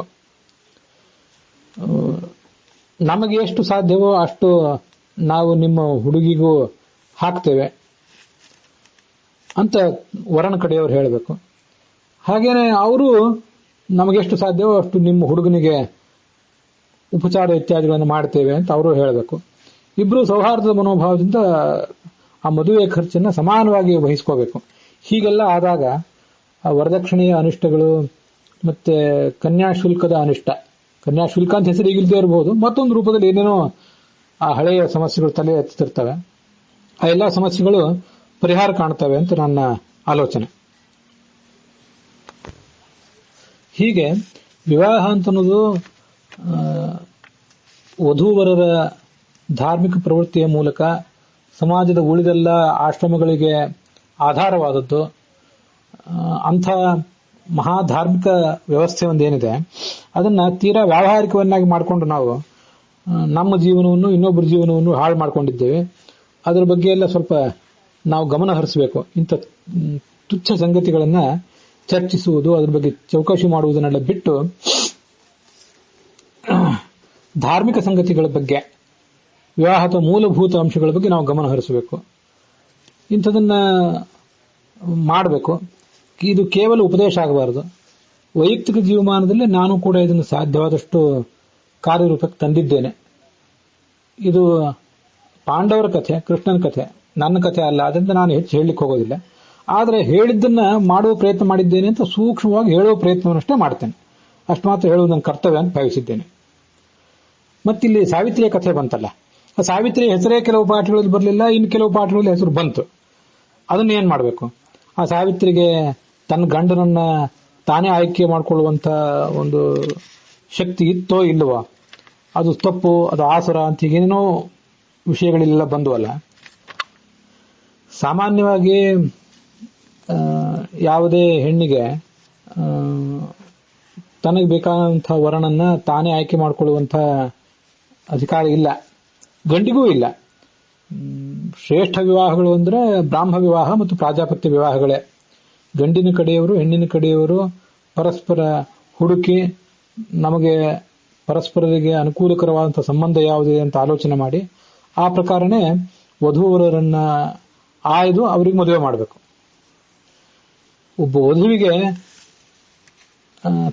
ನಮಗೆ ಎಷ್ಟು ಸಾಧ್ಯವೋ ಅಷ್ಟು ನಾವು ನಿಮ್ಮ ಹುಡುಗಿಗೂ ಹಾಕ್ತೇವೆ ಅಂತ ವರನ ಕಡೆಯವರು ಹೇಳಬೇಕು. ಹಾಗೇನೆ ಅವರು ನಮಗೆಷ್ಟು ಸಾಧ್ಯವೋ ಅಷ್ಟು ನಿಮ್ಮ ಹುಡುಗನಿಗೆ ಉಪಚಾರ ಇತ್ಯಾದಿಗಳನ್ನು ಮಾಡ್ತೇವೆ ಅಂತ ಅವರು ಹೇಳಬೇಕು. ಇಬ್ರು ಸೌಹಾರ್ದದ ಮನೋಭಾವದಿಂದ ಆ ಮದುವೆ ಖರ್ಚನ್ನ ಸಮಾನವಾಗಿ ವಹಿಸ್ಕೋಬೇಕು. ಹೀಗೆಲ್ಲ ಆದಾಗ ಆ ವರದಕ್ಷಿಣೆಯ ಅನಿಷ್ಟಗಳು ಮತ್ತೆ ಕನ್ಯಾಶುಲ್ಕದ ಅನಿಷ್ಟ, ಕನ್ಯಾಶುಲ್ಕ ಅಂತ ಹೆಸರು ಈಗಿಲ್ದೇ ಇರಬಹುದು, ಮತ್ತೊಂದು ರೂಪದಲ್ಲಿ ಏನೇನೋ ಆ ಹಳೆಯ ಸಮಸ್ಯೆಗಳು ತಲೆ ಎತ್ತುತ್ತಿರ್ತವೆ. ಆ ಎಲ್ಲ ಸಮಸ್ಯೆಗಳು ಪರಿಹಾರ ಕಾಣ್ತವೆ ಅಂತ ನನ್ನ ಆಲೋಚನೆ. ಹೀಗೆ ವಿವಾಹ ಅಂತನ್ನೋದು ವಧೂವರರ ಧಾರ್ಮಿಕ ಪ್ರವೃತ್ತಿಯ ಮೂಲಕ ಸಮಾಜದ ಉಳಿದೆಲ್ಲ ಆಶ್ರಮಗಳಿಗೆ ಆಧಾರವಾದದ್ದು. ಅಂಥ ಮಹಾಧಾರ್ಮಿಕ ವ್ಯವಸ್ಥೆ ಒಂದೇನಿದೆ ಅದನ್ನ ತೀರಾ ವ್ಯಾವಹಾರಿಕವನ್ನಾಗಿ ಮಾಡಿಕೊಂಡು ನಾವು ನಮ್ಮ ಜೀವನವನ್ನು, ಇನ್ನೊಬ್ಬರ ಜೀವನವನ್ನು ಹಾಳು ಮಾಡಿಕೊಂಡಿದ್ದೇವೆ. ಅದರ ಬಗ್ಗೆ ಎಲ್ಲ ಸ್ವಲ್ಪ ನಾವು ಗಮನ ಹರಿಸಬೇಕು. ಇಂಥ ತುಚ್ಛ ಸಂಗತಿಗಳನ್ನ ಚರ್ಚಿಸುವುದು, ಅದ್ರ ಬಗ್ಗೆ ಚೌಕಾಶಿ ಮಾಡುವುದನ್ನೆಲ್ಲ ಬಿಟ್ಟು ಧಾರ್ಮಿಕ ಸಂಗತಿಗಳ ಬಗ್ಗೆ, ವಿವಾಹದ ಮೂಲಭೂತ ಅಂಶಗಳ ಬಗ್ಗೆ ನಾವು ಗಮನ ಹರಿಸಬೇಕು. ಇಂಥದನ್ನ ಮಾಡಬೇಕು. ಇದು ಕೇವಲ ಉಪದೇಶ ಆಗಬಾರದು. ವೈಯಕ್ತಿಕ ಜೀವಮಾನದಲ್ಲಿ ನಾನು ಕೂಡ ಇದನ್ನು ಸಾಧ್ಯವಾದಷ್ಟು ಕಾರ್ಯರೂಪಕ್ಕೆ ತಂದಿದ್ದೇನೆ. ಇದು ಪಾಂಡವರ ಕಥೆ, ಕೃಷ್ಣನ ಕಥೆ, ನನ್ನ ಕಥೆ ಅಲ್ಲ. ಅದರಿಂದ ನಾನು ಹೆಚ್ಚು ಹೇಳಲಿಕ್ಕೆ ಹೋಗೋದಿಲ್ಲ. ಆದರೆ ಹೇಳಿದ್ದನ್ನ ಮಾಡುವ ಪ್ರಯತ್ನ ಮಾಡಿದ್ದೇನೆ ಅಂತ ಸೂಕ್ಷ್ಮವಾಗಿ ಹೇಳುವ ಪ್ರಯತ್ನವನ್ನಷ್ಟೇ ಮಾಡ್ತೇನೆ. ಅಷ್ಟು ಮಾತ್ರ ಹೇಳುವುದು ನನ್ನ ಕರ್ತವ್ಯ ಅಂತ ಭಾವಿಸಿದ್ದೇನೆ. ಮತ್ತಿಲ್ಲಿ ಸಾವಿತ್ರಿಯ ಕಥೆ ಬಂತಲ್ಲ, ಆ ಸಾವಿತ್ರಿಯ ಹೆಸರೇ ಕೆಲವು ಪಾಠಗಳಲ್ಲಿ ಬರಲಿಲ್ಲ, ಇನ್ನು ಕೆಲವು ಪಾಠಗಳಲ್ಲಿ ಹೆಸರು ಬಂತು. ಅದನ್ನ ಏನ್ ಮಾಡಬೇಕು? ಆ ಸಾವಿತ್ರಿಗೆ ತನ್ನ ಗಂಡನನ್ನ ತಾನೇ ಆಯ್ಕೆ ಮಾಡಿಕೊಳ್ಳುವಂತ ಒಂದು ಶಕ್ತಿ ಇತ್ತೋ ಇಲ್ಲವೋ, ಅದು ತಪ್ಪು, ಅದು ಆಸುರ ಅಂತ ಏನೇನೋ ವಿಷಯಗಳೆಲ್ಲ ಬಂದುವಲ್ಲ. ಸಾಮಾನ್ಯವಾಗಿ ಯಾವುದೇ ಹೆಣ್ಣಿಗೆ ತನಗೆ ಬೇಕಾದಂಥ ವರನನ್ನ ತಾನೇ ಆಯ್ಕೆ ಮಾಡಿಕೊಳ್ಳುವಂಥ ಅಧಿಕಾರ ಇಲ್ಲ, ಗಂಡಿಗೂ ಇಲ್ಲ. ಶ್ರೇಷ್ಠ ವಿವಾಹಗಳು ಅಂದ್ರೆ ಬ್ರಾಹ್ಮ ವಿವಾಹ ಮತ್ತು ಪ್ರಾಜಾಪತ್ಯ ವಿವಾಹಗಳೇ. ಗಂಡಿನ ಕಡೆಯವರು ಹೆಣ್ಣಿನ ಕಡೆಯವರು ಪರಸ್ಪರ ಹುಡುಕಿ ನಮಗೆ ಪರಸ್ಪರರಿಗೆ ಅನುಕೂಲಕರವಾದಂಥ ಸಂಬಂಧ ಯಾವುದಿದೆ ಅಂತ ಆಲೋಚನೆ ಮಾಡಿ ಆ ಪ್ರಕಾರನೇ ವಧುವರರನ್ನ ಆಯ್ದು ಅವರಿಗೆ ಮದುವೆ ಮಾಡಬೇಕು. ಒಬ್ಬ ವಧುವಿಗೆ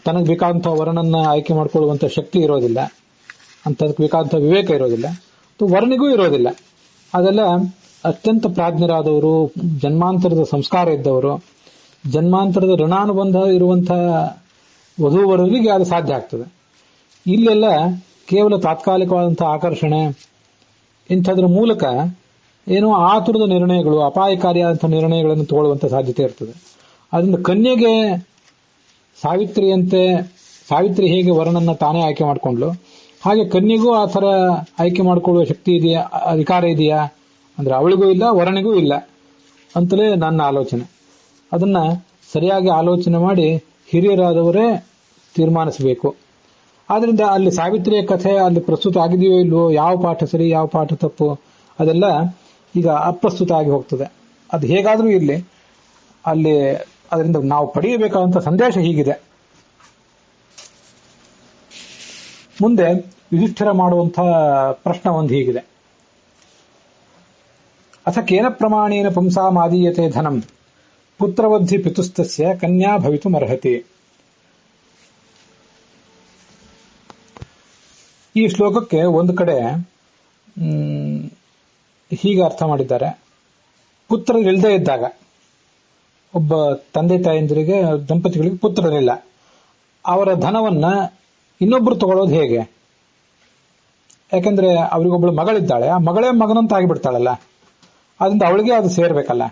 ತನಗೆ ಬೇಕಾದಂಥ ವರನನ್ನ ಆಯ್ಕೆ ಮಾಡಿಕೊಳ್ಳುವಂಥ ಶಕ್ತಿ ಇರೋದಿಲ್ಲ, ಅಂತದಕ್ಕೆ ಬೇಕಾದಂಥ ವಿವೇಕ ಇರೋದಿಲ್ಲ, ವರನಿಗೂ ಇರೋದಿಲ್ಲ. ಅದೆಲ್ಲ ಅತ್ಯಂತ ಪ್ರಾಜ್ಞರಾದವರು, ಜನ್ಮಾಂತರದ ಸಂಸ್ಕಾರ ಇದ್ದವರು, ಜನ್ಮಾಂತರದ ಋಣಾನುಬಂಧ ಇರುವಂತಹ ವಧುವರರಿಗೆ ಅದು ಸಾಧ್ಯ ಆಗ್ತದೆ. ಇಲ್ಲೆಲ್ಲ ಕೇವಲ ತಾತ್ಕಾಲಿಕವಾದಂತಹ ಆಕರ್ಷಣೆ ಇಂಥದ್ರ ಮೂಲಕ ಏನೋ ಆತುರದ ನಿರ್ಣಯಗಳು, ಅಪಾಯಕಾರಿಯಾದಂತಹ ನಿರ್ಣಯಗಳನ್ನು ತಗೊಳ್ಳುವಂತ ಸಾಧ್ಯತೆ ಇರ್ತದೆ. ಅದರಿಂದ ಕನ್ಯೆಗೆ ಸಾವಿತ್ರಿ ಹೇಗೆ ವರನನ್ನ ತಾನೇ ಆಯ್ಕೆ ಮಾಡಿಕೊಂಡ್ಲು, ಹಾಗೆ ಕನ್ಯೆಗೂ ಆ ಥರ ಆಯ್ಕೆ ಮಾಡಿಕೊಳ್ಳುವ ಶಕ್ತಿ ಇದೆಯಾ, ಅಧಿಕಾರ ಇದೆಯಾ ಅಂದ್ರೆ ಅವಳಿಗೂ ಇಲ್ಲ, ವರನಿಗೂ ಇಲ್ಲ ಅಂತಲೇ ನನ್ನ ಆಲೋಚನೆ. ಅದನ್ನ ಸರಿಯಾಗಿ ಆಲೋಚನೆ ಮಾಡಿ ಹಿರಿಯರಾದವರೇ ತೀರ್ಮಾನಿಸಬೇಕು. ಆದ್ರಿಂದ ಅಲ್ಲಿ ಸಾವಿತ್ರಿಯ ಕಥೆ ಅಲ್ಲಿ ಪ್ರಸ್ತುತ ಆಗಿದೆಯೋ ಇಲ್ವೋ, ಯಾವ ಪಾಠ ಸರಿ ಯಾವ ಪಾಠ ತಪ್ಪು ಅದೆಲ್ಲ ಈಗ ಅಪ್ರಸ್ತುತ ಆಗಿ ಹೋಗ್ತದೆ. ಅದು ಹೇಗಾದ್ರೂ ಇರಲಿ, ಅಲ್ಲಿ ಅದರಿಂದ ನಾವು ಪಡೆಯಬೇಕಾದಂತ ಸಂದೇಶ ಹೀಗಿದೆ. ಮುಂದೆ ಯುಧಿಷ್ಠಿರ ಮಾಡುವಂತಹ ಪ್ರಶ್ನೆ ಒಂದು ಹೀಗಿದೆ: ಅಥ ಕೇನ ಪ್ರಮಾಣೇನ ಪುಂಸಾಮಾದೀಯತೆ ಧನಂ ಪುತ್ರವದ್ಧಿ ಪಿತುಸ್ತಸ್ಯ ಕನ್ಯಾ ಭವಿತುಮರ್ಹತಿ. ಈ ಶ್ಲೋಕಕ್ಕೆ ಒಂದು ಕಡೆ ಹೀಗೆ ಅರ್ಥ ಮಾಡಿದ್ದಾರೆ: ಪುತ್ರರಿಲ್ಲದೆ ಇದ್ದಾಗ, ಒಬ್ಬ ತಂದೆ ತಾಯಂದಿರಿಗೆ ದಂಪತಿಗಳಿಗೆ ಪುತ್ರರಿಲ್ಲ, ಅವರ ಧನವನ್ನ ಇನ್ನೊಬ್ರು ತಗೊಳ್ಳೋದು ಹೇಗೆ? ಯಾಕಂದ್ರೆ ಅವರಿಗೊಬ್ಬಳು ಮಗಳಿದ್ದಾಳೆ, ಆ ಮಗಳೇ ಮಗನಂತ ಆಗಿಬಿಡ್ತಾಳಲ್ಲ, ಅದರಿಂದ ಅವಳಿಗೆ ಅದು ಸೇರ್ಬೇಕಲ್ಲ.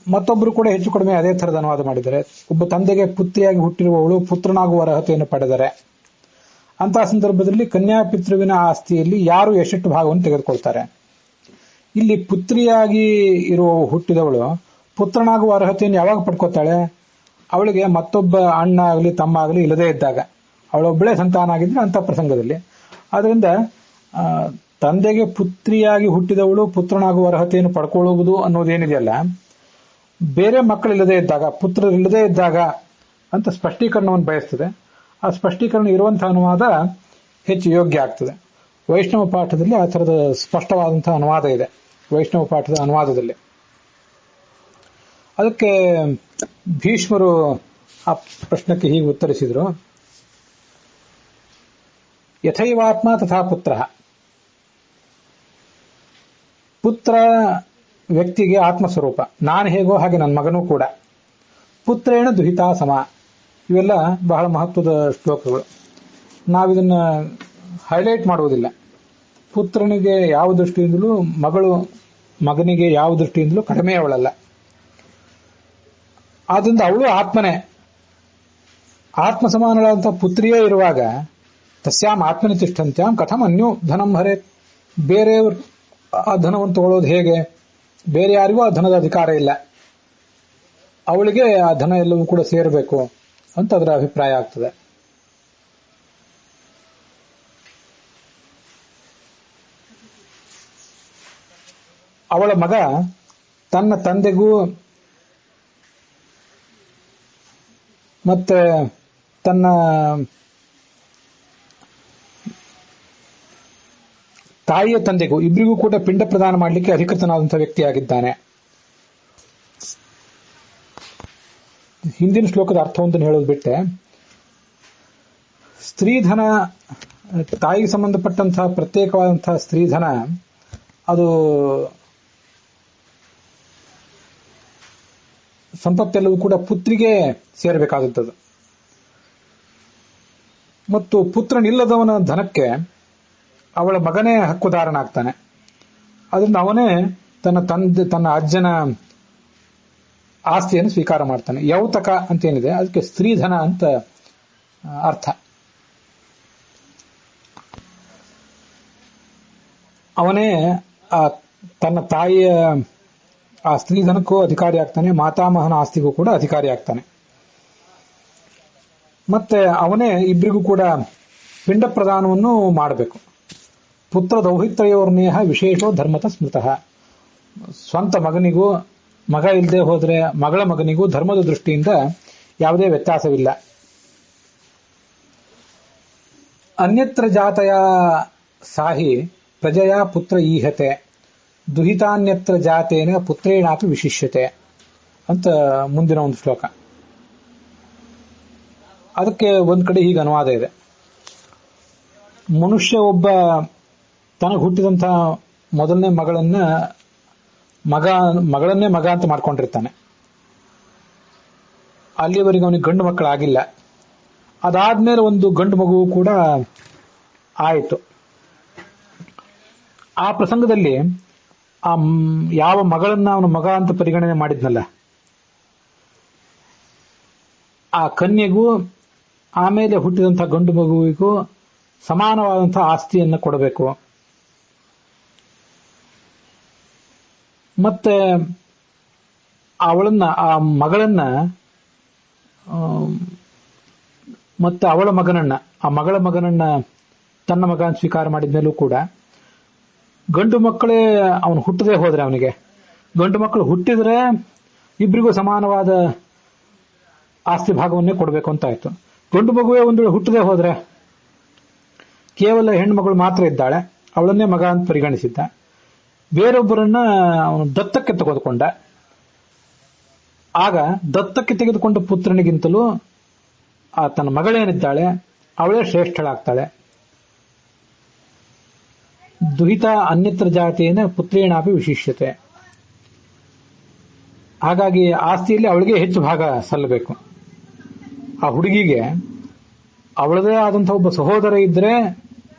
ಮತ್ತೊಬ್ರು ಕೂಡ ಹೆಚ್ಚು ಕಡಿಮೆ ಅದೇ ಥರದ ಅನುವಾದ ಮಾಡಿದ್ದಾರೆ. ಒಬ್ಬ ತಂದೆಗೆ ಪುತ್ರಿಯಾಗಿ ಹುಟ್ಟಿರುವವಳು ಪುತ್ರನಾಗುವ ಅರ್ಹತೆಯನ್ನು ಪಡೆದರೆ, ಅಂತಹ ಸಂದರ್ಭದಲ್ಲಿ ಕನ್ಯಾಪಿತೃವಿನ ಆಸ್ತಿಯಲ್ಲಿ ಯಾರು ಎಷ್ಟೆಷ್ಟು ಭಾಗವನ್ನು ತೆಗೆದುಕೊಳ್ತಾರೆ? ಇಲ್ಲಿ ಪುತ್ರಿಯಾಗಿ ಹುಟ್ಟಿದವಳು ಪುತ್ರನಾಗುವ ಅರ್ಹತೆಯನ್ನು ಯಾವಾಗ ಪಡ್ಕೋತಾಳೆ? ಅವಳಿಗೆ ಮತ್ತೊಬ್ಬ ಅಣ್ಣ ಆಗಲಿ ತಮ್ಮ ಆಗಲಿ ಇಲ್ಲದೇ ಇದ್ದಾಗ, ಅವಳೊಬ್ಬಳೇ ಸಂತಾನ ಆಗಿದ್ರೆ ಅಂತ ಪ್ರಸಂಗದಲ್ಲಿ. ಆದ್ರಿಂದ ತಂದೆಗೆ ಪುತ್ರಿಯಾಗಿ ಹುಟ್ಟಿದವಳು ಪುತ್ರನಾಗುವ ಅರ್ಹತೆಯನ್ನು ಪಡ್ಕೊಳ್ಳುವುದು ಅನ್ನೋದೇನಿದೆಯಲ್ಲ, ಬೇರೆ ಮಕ್ಕಳಿಲ್ಲದೆ ಇದ್ದಾಗ, ಪುತ್ರರಿಲ್ಲದೆ ಇದ್ದಾಗ ಅಂತ ಸ್ಪಷ್ಟೀಕರಣವನ್ನು ಬಯಸ್ತದೆ. ಆ ಸ್ಪಷ್ಟೀಕರಣ ಇರುವಂತಹ ಅನುವಾದ ಹೆಚ್ಚು ಯೋಗ್ಯ ಆಗ್ತದೆ. ವೈಷ್ಣವ ಪಾಠದಲ್ಲಿ ಆ ಥರದ ಸ್ಪಷ್ಟವಾದಂತಹ ಅನುವಾದ ಇದೆ, ವೈಷ್ಣವ ಪಾಠದ ಅನುವಾದದಲ್ಲಿ. ಅದಕ್ಕೆ ಭೀಷ್ಮರು ಆ ಪ್ರಶ್ನಕ್ಕೆ ಹೀಗೆ ಉತ್ತರಿಸಿದರು: ಯಥೈವಾತ್ಮ ತಥಾ ಪುತ್ರ. ಪುತ್ರ ವ್ಯಕ್ತಿಗೆ ಆತ್ಮಸ್ವರೂಪ, ನಾನು ಹೇಗೋ ಹಾಗೆ ನನ್ನ ಮಗನೂ ಕೂಡ. ಪುತ್ರೇಣ ದುಹಿತಾ ಸಮ. ಇವೆಲ್ಲ ಬಹಳ ಮಹತ್ವದ ಶ್ಲೋಕಗಳು. ನಾವಿದನ್ನ ಹೈಲೈಟ್ ಮಾಡುವುದಿಲ್ಲ. ಪುತ್ರನಿಗೆ ಯಾವ ದೃಷ್ಟಿಯಿಂದಲೂ ಮಗನಿಗೆ ಯಾವ ದೃಷ್ಟಿಯಿಂದಲೂ ಕಡಿಮೆ ಅವಳಲ್ಲ. ಆದ್ರಿಂದ ಅವಳು ಆತ್ಮನೇ, ಆತ್ಮ ಸಮಾನಳಾದಂತಹ ಪುತ್ರಿಯೇ ಇರುವಾಗ ತಸ್ಯಾಂ ಆತ್ಮನಿ ತಿಷ್ಠಂತ್ಯಾಂ ಕಥಂ ಅನ್ಯೋ ಧನಂ ಹರೇ. ಬೇರೆಯವರು ಆ ಧನವನ್ನು ತಗೊಳ್ಳೋದು ಹೇಗೆ? ಬೇರೆ ಯಾರಿಗೂ ಆ ಧನದ ಅಧಿಕಾರ ಇಲ್ಲ, ಅವಳಿಗೆ ಆ ಧನ ಎಲ್ಲವೂ ಕೂಡ ಸೇರಬೇಕು ಅಂತ ಅದರ ಅಭಿಪ್ರಾಯ ಆಗ್ತದೆ. ಅವಳ ಮಗ ತನ್ನ ತಂದೆಗೂ ಮತ್ತೆ ತನ್ನ ತಾಯಿಯ ತಂದೆಗೂ ಇಬ್ಬರಿಗೂ ಕೂಡ ಪಿಂಡ ಪ್ರದಾನ ಮಾಡಲಿಕ್ಕೆ ಅಧಿಕೃತನಾದಂತಹ ವ್ಯಕ್ತಿಯಾಗಿದ್ದಾನೆ. ಹಿಂದಿನ ಶ್ಲೋಕದ ಅರ್ಥವೊಂದನ್ನು ಹೇಳೋದು ಬಿಟ್ಟೆ, ಸ್ತ್ರೀಧನ, ತಾಯಿಗೆ ಸಂಬಂಧಪಟ್ಟಂತಹ ಪ್ರತ್ಯೇಕವಾದಂತಹ ಸ್ತ್ರೀಧನ ಅದು ಸಂಪತ್ತೆಲ್ಲವೂ ಕೂಡ ಪುತ್ರಿಗೆ ಸೇರಬೇಕಾದದ್ದು. ಮತ್ತು ಪುತ್ರನಿಲ್ಲದವನ ಧನಕ್ಕೆ ಅವಳ ಮಗನೇ ಹಕ್ಕುದಾರನಾಗ್ತಾನೆ. ಅದರಿಂದ ಅವನೇ ತನ್ನ ಅಜ್ಜನ ಆಸ್ತಿಯನ್ನು ಸ್ವೀಕಾರ ಮಾಡ್ತಾನೆ. ಯೌತಕ ಅಂತೇನಿದೆ ಅದಕ್ಕೆ ಸ್ತ್ರೀಧನ ಅಂತ ಅರ್ಥ. ಅವನೇ ಆ ತನ್ನ ತಾಯಿಯ ಆ ಸ್ತ್ರೀಧನಕ್ಕೂ ಅಧಿಕಾರಿ ಆಗ್ತಾನೆ, ಮಾತಾಮಹನ ಆಸ್ತಿಗೂ ಕೂಡ ಅಧಿಕಾರಿ ಆಗ್ತಾನೆ. ಮತ್ತೆ ಅವನೇ ಇಬ್ಬರಿಗೂ ಕೂಡ ಪಿಂಡ ಪ್ರದಾನವನ್ನು ಮಾಡಬೇಕು. ಪುತ್ರ ದೌಹಿತ್ರಯೋರ್ನೇಹ ವಿಶೇಷೋ ಧರ್ಮತ ಸ್ಮೃತಃ. ಸ್ವಂತ ಮಗನಿಗೂ, ಮಗ ಇಲ್ಲದೆ ಹೋದ್ರೆ ಮಗಳ ಮಗನಿಗೂ ಧರ್ಮದ ದೃಷ್ಟಿಯಿಂದ ಯಾವುದೇ ವ್ಯತ್ಯಾಸವಿಲ್ಲ. ಅನ್ಯತ್ರ ಜಾತಯ ಸಾಹಿ ಪ್ರಜೆಯ ಪುತ್ರ ಈಹತೆ ದುಹಿತಾನ್ಯತ್ರ ಜಾತೇನ ಪುತ್ರೇಣಾಪಿ ವಿಶಿಷ್ಯತೆ ಅಂತ ಮುಂದಿನ ಒಂದು ಶ್ಲೋಕ. ಅದಕ್ಕೆ ಒಂದ್ ಕಡೆ ಹೀಗೆ ಅನುವಾದ ಇದೆ. ಮನುಷ್ಯ ಒಬ್ಬ ತನಗೆ ಹುಟ್ಟಿದಂತಹ ಮೊದಲನೇ ಮಗಳನ್ನೇ ಮಗ ಅಂತ ಮಾಡ್ಕೊಂಡಿರ್ತಾನೆ. ಅಲ್ಲಿವರೆಗೆ ಅವನಿಗೆ ಗಂಡು ಮಕ್ಕಳಾಗಿಲ್ಲ. ಅದಾದ್ಮೇಲೆ ಒಂದು ಗಂಡು ಮಗು ಕೂಡ ಆಯಿತು. ಆ ಪ್ರಸಂಗದಲ್ಲಿ ಆ ಯಾವ ಮಗಳನ್ನ ಅವನು ಮಗ ಅಂತ ಪರಿಗಣನೆ ಮಾಡಿದ್ನಲ್ಲ, ಆ ಕನ್ಯೆಗೂ ಆಮೇಲೆ ಹುಟ್ಟಿದಂತಹ ಗಂಡು ಮಗುವಿಗೂ ಸಮಾನವಾದಂತಹ ಆಸ್ತಿಯನ್ನು ಕೊಡಬೇಕು. ಮತ್ತೆ ಆ ಮಗಳನ್ನ ಮತ್ತೆ ಅವಳ ಮಗನನ್ನ, ಆ ಮಗಳ ಮಗನನ್ನ ತನ್ನ ಮಗ ಸ್ವೀಕಾರ ಮಾಡಿದ್ಮೇಲೂ ಕೂಡ ಗಂಡು ಮಕ್ಕಳೇ ಅವನು ಹುಟ್ಟದೇ ಹೋದ್ರೆ, ಅವನಿಗೆ ಗಂಡು ಮಕ್ಕಳು ಹುಟ್ಟಿದ್ರೆ ಇಬ್ಬರಿಗೂ ಸಮಾನವಾದ ಆಸ್ತಿ ಭಾಗವನ್ನೇ ಕೊಡಬೇಕು ಅಂತ ಆಯ್ತು. ಗಂಡು ಮಗುವೇ ಒಂದು ವೇಳೆ ಹುಟ್ಟದೇ ಹೋದ್ರೆ ಕೇವಲ ಹೆಣ್ಣು ಮಗಳು ಮಾತ್ರ ಇದ್ದಾಳೆ, ಅವಳನ್ನೇ ಮಗ ಅಂತ ಪರಿಗಣಿಸಿದ್ದ. ಬೇರೊಬ್ಬರನ್ನ ಅವನು ದತ್ತಕ್ಕೆ ತೆಗೆದುಕೊಂಡ. ಆಗ ದತ್ತಕ್ಕೆ ತೆಗೆದುಕೊಂಡ ಪುತ್ರನಿಗಿಂತಲೂ ತನ್ನ ಮಗಳೇನಿದ್ದಾಳೆ ಅವಳೇ ಶ್ರೇಷ್ಠಳಾಗ್ತಾಳೆ. ದುಹಿತ ಅನ್ಯತ್ರ ಜಾತಿಯೇನ ಪುತ್ರೇಣಾಪಿ ವಿಶಿಷ್ಯತೆ. ಹಾಗಾಗಿ ಆಸ್ತಿಯಲ್ಲಿ ಅವಳಿಗೆ ಹೆಚ್ಚು ಭಾಗ ಸಲ್ಲಬೇಕು. ಆ ಹುಡುಗಿಗೆ ಅವಳದೇ ಆದಂತಹ ಒಬ್ಬ ಸಹೋದರ ಇದ್ರೆ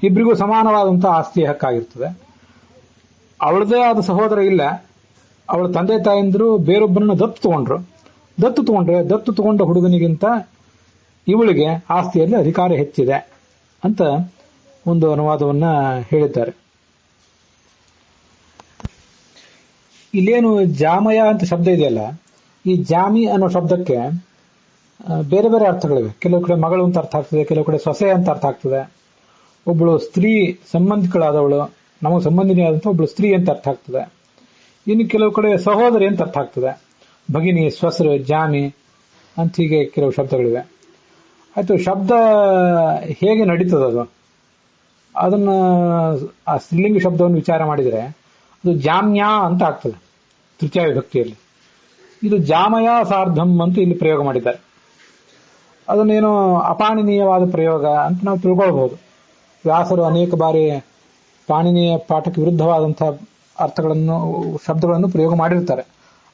ಇಬ್ಬರಿಗೂ ಸಮಾನವಾದಂತಹ ಆಸ್ತಿ ಹಕ್ಕಾಗಿರ್ತದೆ. ಅವಳದೇ ಆದ ಸಹೋದರ ಇಲ್ಲ, ಅವಳ ತಂದೆ ತಾಯಂದಿರು ಬೇರೊಬ್ಬರನ್ನ ದತ್ತು ತಗೊಂಡ ಹುಡುಗನಿಗಿಂತ ಇವಳಿಗೆ ಆಸ್ತಿಯಲ್ಲಿ ಅಧಿಕಾರ ಹೆಚ್ಚಿದೆ ಅಂತ ಒಂದು ಅನುವಾದವನ್ನ ಹೇಳಿದ್ದಾರೆ. ಇಲ್ಲೇನು ಜಾಮಯ ಅಂತ ಶಬ್ದ ಇದೆಯಲ್ಲ, ಈ ಜಾಮಿ ಅನ್ನೋ ಶಬ್ದಕ್ಕೆ ಬೇರೆ ಬೇರೆ ಅರ್ಥಗಳಿವೆ. ಕೆಲವು ಕಡೆ ಮಗಳು ಅಂತ ಅರ್ಥ ಆಗ್ತದೆ, ಕೆಲವು ಕಡೆ ಸೊಸೆ ಅಂತ ಅರ್ಥ ಆಗ್ತದೆ. ಒಬ್ಬಳು ಸ್ತ್ರೀ ಸಂಬಂಧಿಕಳಾದವಳು, ನಮಗೆ ಸಂಬಂಧಿನಿ ಆದಂತ ಒಬ್ಬಳು ಸ್ತ್ರೀ ಅಂತ ಅರ್ಥ ಆಗ್ತದೆ. ಇನ್ನು ಕೆಲವು ಕಡೆ ಸಹೋದರಿ ಅಂತ ಅರ್ಥ ಆಗ್ತದೆ. ಭಗಿನಿ, ಸ್ವಸ್ರು, ಜಾಮಿ ಅಂತ ಹೀಗೆ ಕೆಲವು ಶಬ್ದಗಳಿವೆ. ಆಯ್ತು, ಶಬ್ದ ಹೇಗೆ ನಡೀತದದು, ಅದನ್ನ ಆ ಸ್ತ್ರೀಲಿಂಗ ಶಬ್ದವನ್ನು ವಿಚಾರ ಮಾಡಿದರೆ ಅದು ಜಾಮ್ಯ ಅಂತ ಆಗ್ತದೆ ತೃತೀಯ ವಿಭಕ್ತಿಯಲ್ಲಿ. ಇದು ಜಾಮಯ ಸಾರ್ಧಂ ಅಂತ ಇಲ್ಲಿ ಪ್ರಯೋಗ ಮಾಡಿದ್ದಾರೆ. ಅದನ್ನೇನೋ ಅಪಾಣನೀಯವಾದ ಪ್ರಯೋಗ ಅಂತ ನಾವು ತಿಳ್ಕೊಳ್ಬಹುದು. ವ್ಯಾಸರು ಅನೇಕ ಬಾರಿ ಪಾಣಿನಿಯ ಪಾಠಕ್ಕೆ ವಿರುದ್ಧವಾದಂತಹ ಶಬ್ದಗಳನ್ನು ಪ್ರಯೋಗ ಮಾಡಿರ್ತಾರೆ.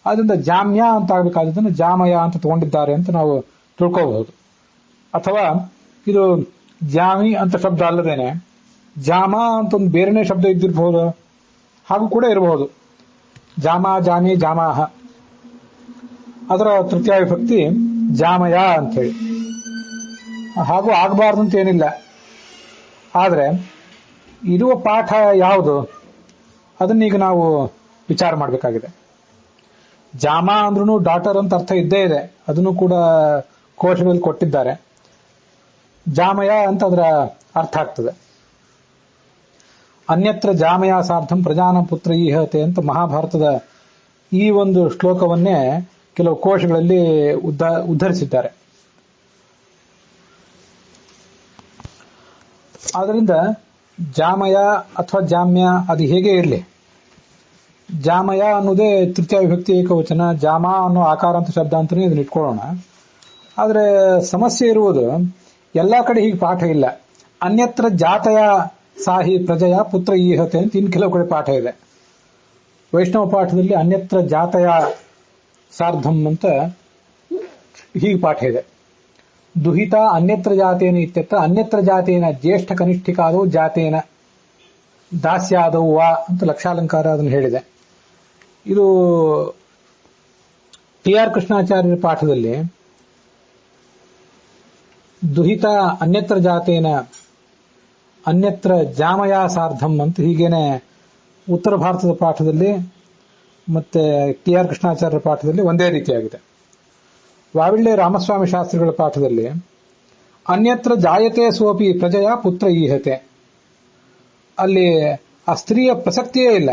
ಆದ್ರಿಂದ ಜಾಮ್ಯ ಅಂತ ಆಗಬೇಕಾದದನ್ನು ಜಾಮಯ ಅಂತ ತಗೊಂಡಿದ್ದಾರೆ ಅಂತ ನಾವು ತಿಳ್ಕೋಬಹುದು. ಅಥವಾ ಇದು ಜಾಮಿ ಅಂತ ಶಬ್ದ ಅಲ್ಲದೇನೆ ಜಾಮ ಅಂತ ಒಂದು ಬೇರೆನೇ ಶಬ್ದ ಇದ್ದಿರಬಹುದು, ಹಾಗೂ ಕೂಡ ಇರಬಹುದು. ಜಾಮ, ಜಾಮಿ, ಜಾಮಾಹ, ಅದರ ತೃತೀಯ ವಿಭಕ್ತಿ ಜಾಮಯ ಅಂತ ಹೇಳಿ. ಹಾಗೂ ಆಗಬಾರ್ದಂತ ಏನಿಲ್ಲ. ಆದ್ರೆ ಇರುವ ಪಾಠ ಯಾವುದು ಅದನ್ನೀಗ ನಾವು ವಿಚಾರ ಮಾಡಬೇಕಾಗಿದೆ. ಜಾಮ ಅಂದ್ರೂ ಡಾಟರ್ ಅಂತ ಅರ್ಥ ಇದ್ದೇ ಇದೆ, ಅದನ್ನು ಕೂಡ ಕೋಶಗಳಲ್ಲಿ ಕೊಟ್ಟಿದ್ದಾರೆ. ಜಾಮಯ ಅಂತ ಅದರ ಅರ್ಥ ಆಗ್ತದೆ. ಅನ್ಯತ್ರ ಜಾಮಯ ಸಾರ್ಧಂ ಪ್ರಜಾನ ಪುತ್ರ ಈಹತೆ ಅಂತ ಮಹಾಭಾರತದ ಈ ಒಂದು ಶ್ಲೋಕವನ್ನೇ ಕೆಲವು ಕೋಶಗಳಲ್ಲಿ ಉದ್ಧರಿಸಿದ್ದಾರೆ. ಆದ್ರಿಂದ ಜಾಮಯ ಅಥವಾ ಜಾಮ್ಯ ಅದು ಹೇಗೆ ಇರಲಿ, ಜಾಮಯ ಅನ್ನೋದೇ ತೃತೀಯ ವಿಭಕ್ತಿ ಏಕವಚನ, ಜಾಮ ಅನ್ನೋ ಆಕಾರ ಅಂತ ಶಬ್ದ ಅಂತಾನೆ ಇದನ್ನ ಇಟ್ಕೊಳ್ಳೋಣ. ಆದ್ರೆ ಸಮಸ್ಯೆ ಇರುವುದು ಎಲ್ಲಾ ಕಡೆ ಹೀಗೆ ಪಾಠ ಇಲ್ಲ. ಅನ್ಯತ್ರ ಜಾತಯ ಸಾಹಿ ಪ್ರಜೆಯ ಪುತ್ರ ಈಹತೆ ಅಂತ ಇನ್ನು ಕೆಲವು ಕಡೆ ಪಾಠ ಇದೆ. ವೈಷ್ಣವ ಪಾಠದಲ್ಲಿ ಅನ್ಯತ್ರ ಜಾತಯ ಸಾರ್ಧಂ ಅಂತ ಹೀಗೆ ಪಾಠ ಇದೆ. ದುಹಿತ ಅನ್ಯತ್ರ ಜಾತೇನ ಇತ್ಯತ್ರ ಅನ್ಯತ್ರ ಜಾತೇನ ಜ್ಯೇಷ್ಠ ಕನಿಷ್ಠಿಕಾದವು ಜಾತೇನ ದಾಸ್ಯಾದವು ವಾ ಅಂತ ಲಕ್ಷಾಲಂಕಾರ ಅದನ್ನು ಹೇಳಿದೆ. ಇದು ಟಿ.ಆರ್. ಕೃಷ್ಣಾಚಾರ್ಯರ ಪಾಠದಲ್ಲಿ ದುಹಿತ ಅನ್ಯತ್ರ ಜಾತೇನ ಅನ್ಯತ್ರ ಜಾಮಯ ಸಾರ್ಧಂ ಅಂತ ಹೀಗೇನೆ ಉತ್ತರ ಭಾರತದ ಪಾಠದಲ್ಲಿ ಮತ್ತೆ ಟಿ.ಆರ್. ಕೃಷ್ಣಾಚಾರ್ಯರ ಪಾಠದಲ್ಲಿ ಒಂದೇ ರೀತಿಯಾಗಿದೆ. ವಾವಿಳ್ಳೆ ರಾಮಸ್ವಾಮಿ ಶಾಸ್ತ್ರಿಗಳ ಪಾಠದಲ್ಲಿ ಅನ್ಯತ್ರ ಜಾಯತೆ ಸೋಪಿ ಪ್ರಜೆಯ ಪುತ್ರ ಈಹತೆ, ಅಲ್ಲಿ ಆ ಸ್ತ್ರೀಯ ಪ್ರಸಕ್ತಿಯೇ ಇಲ್ಲ.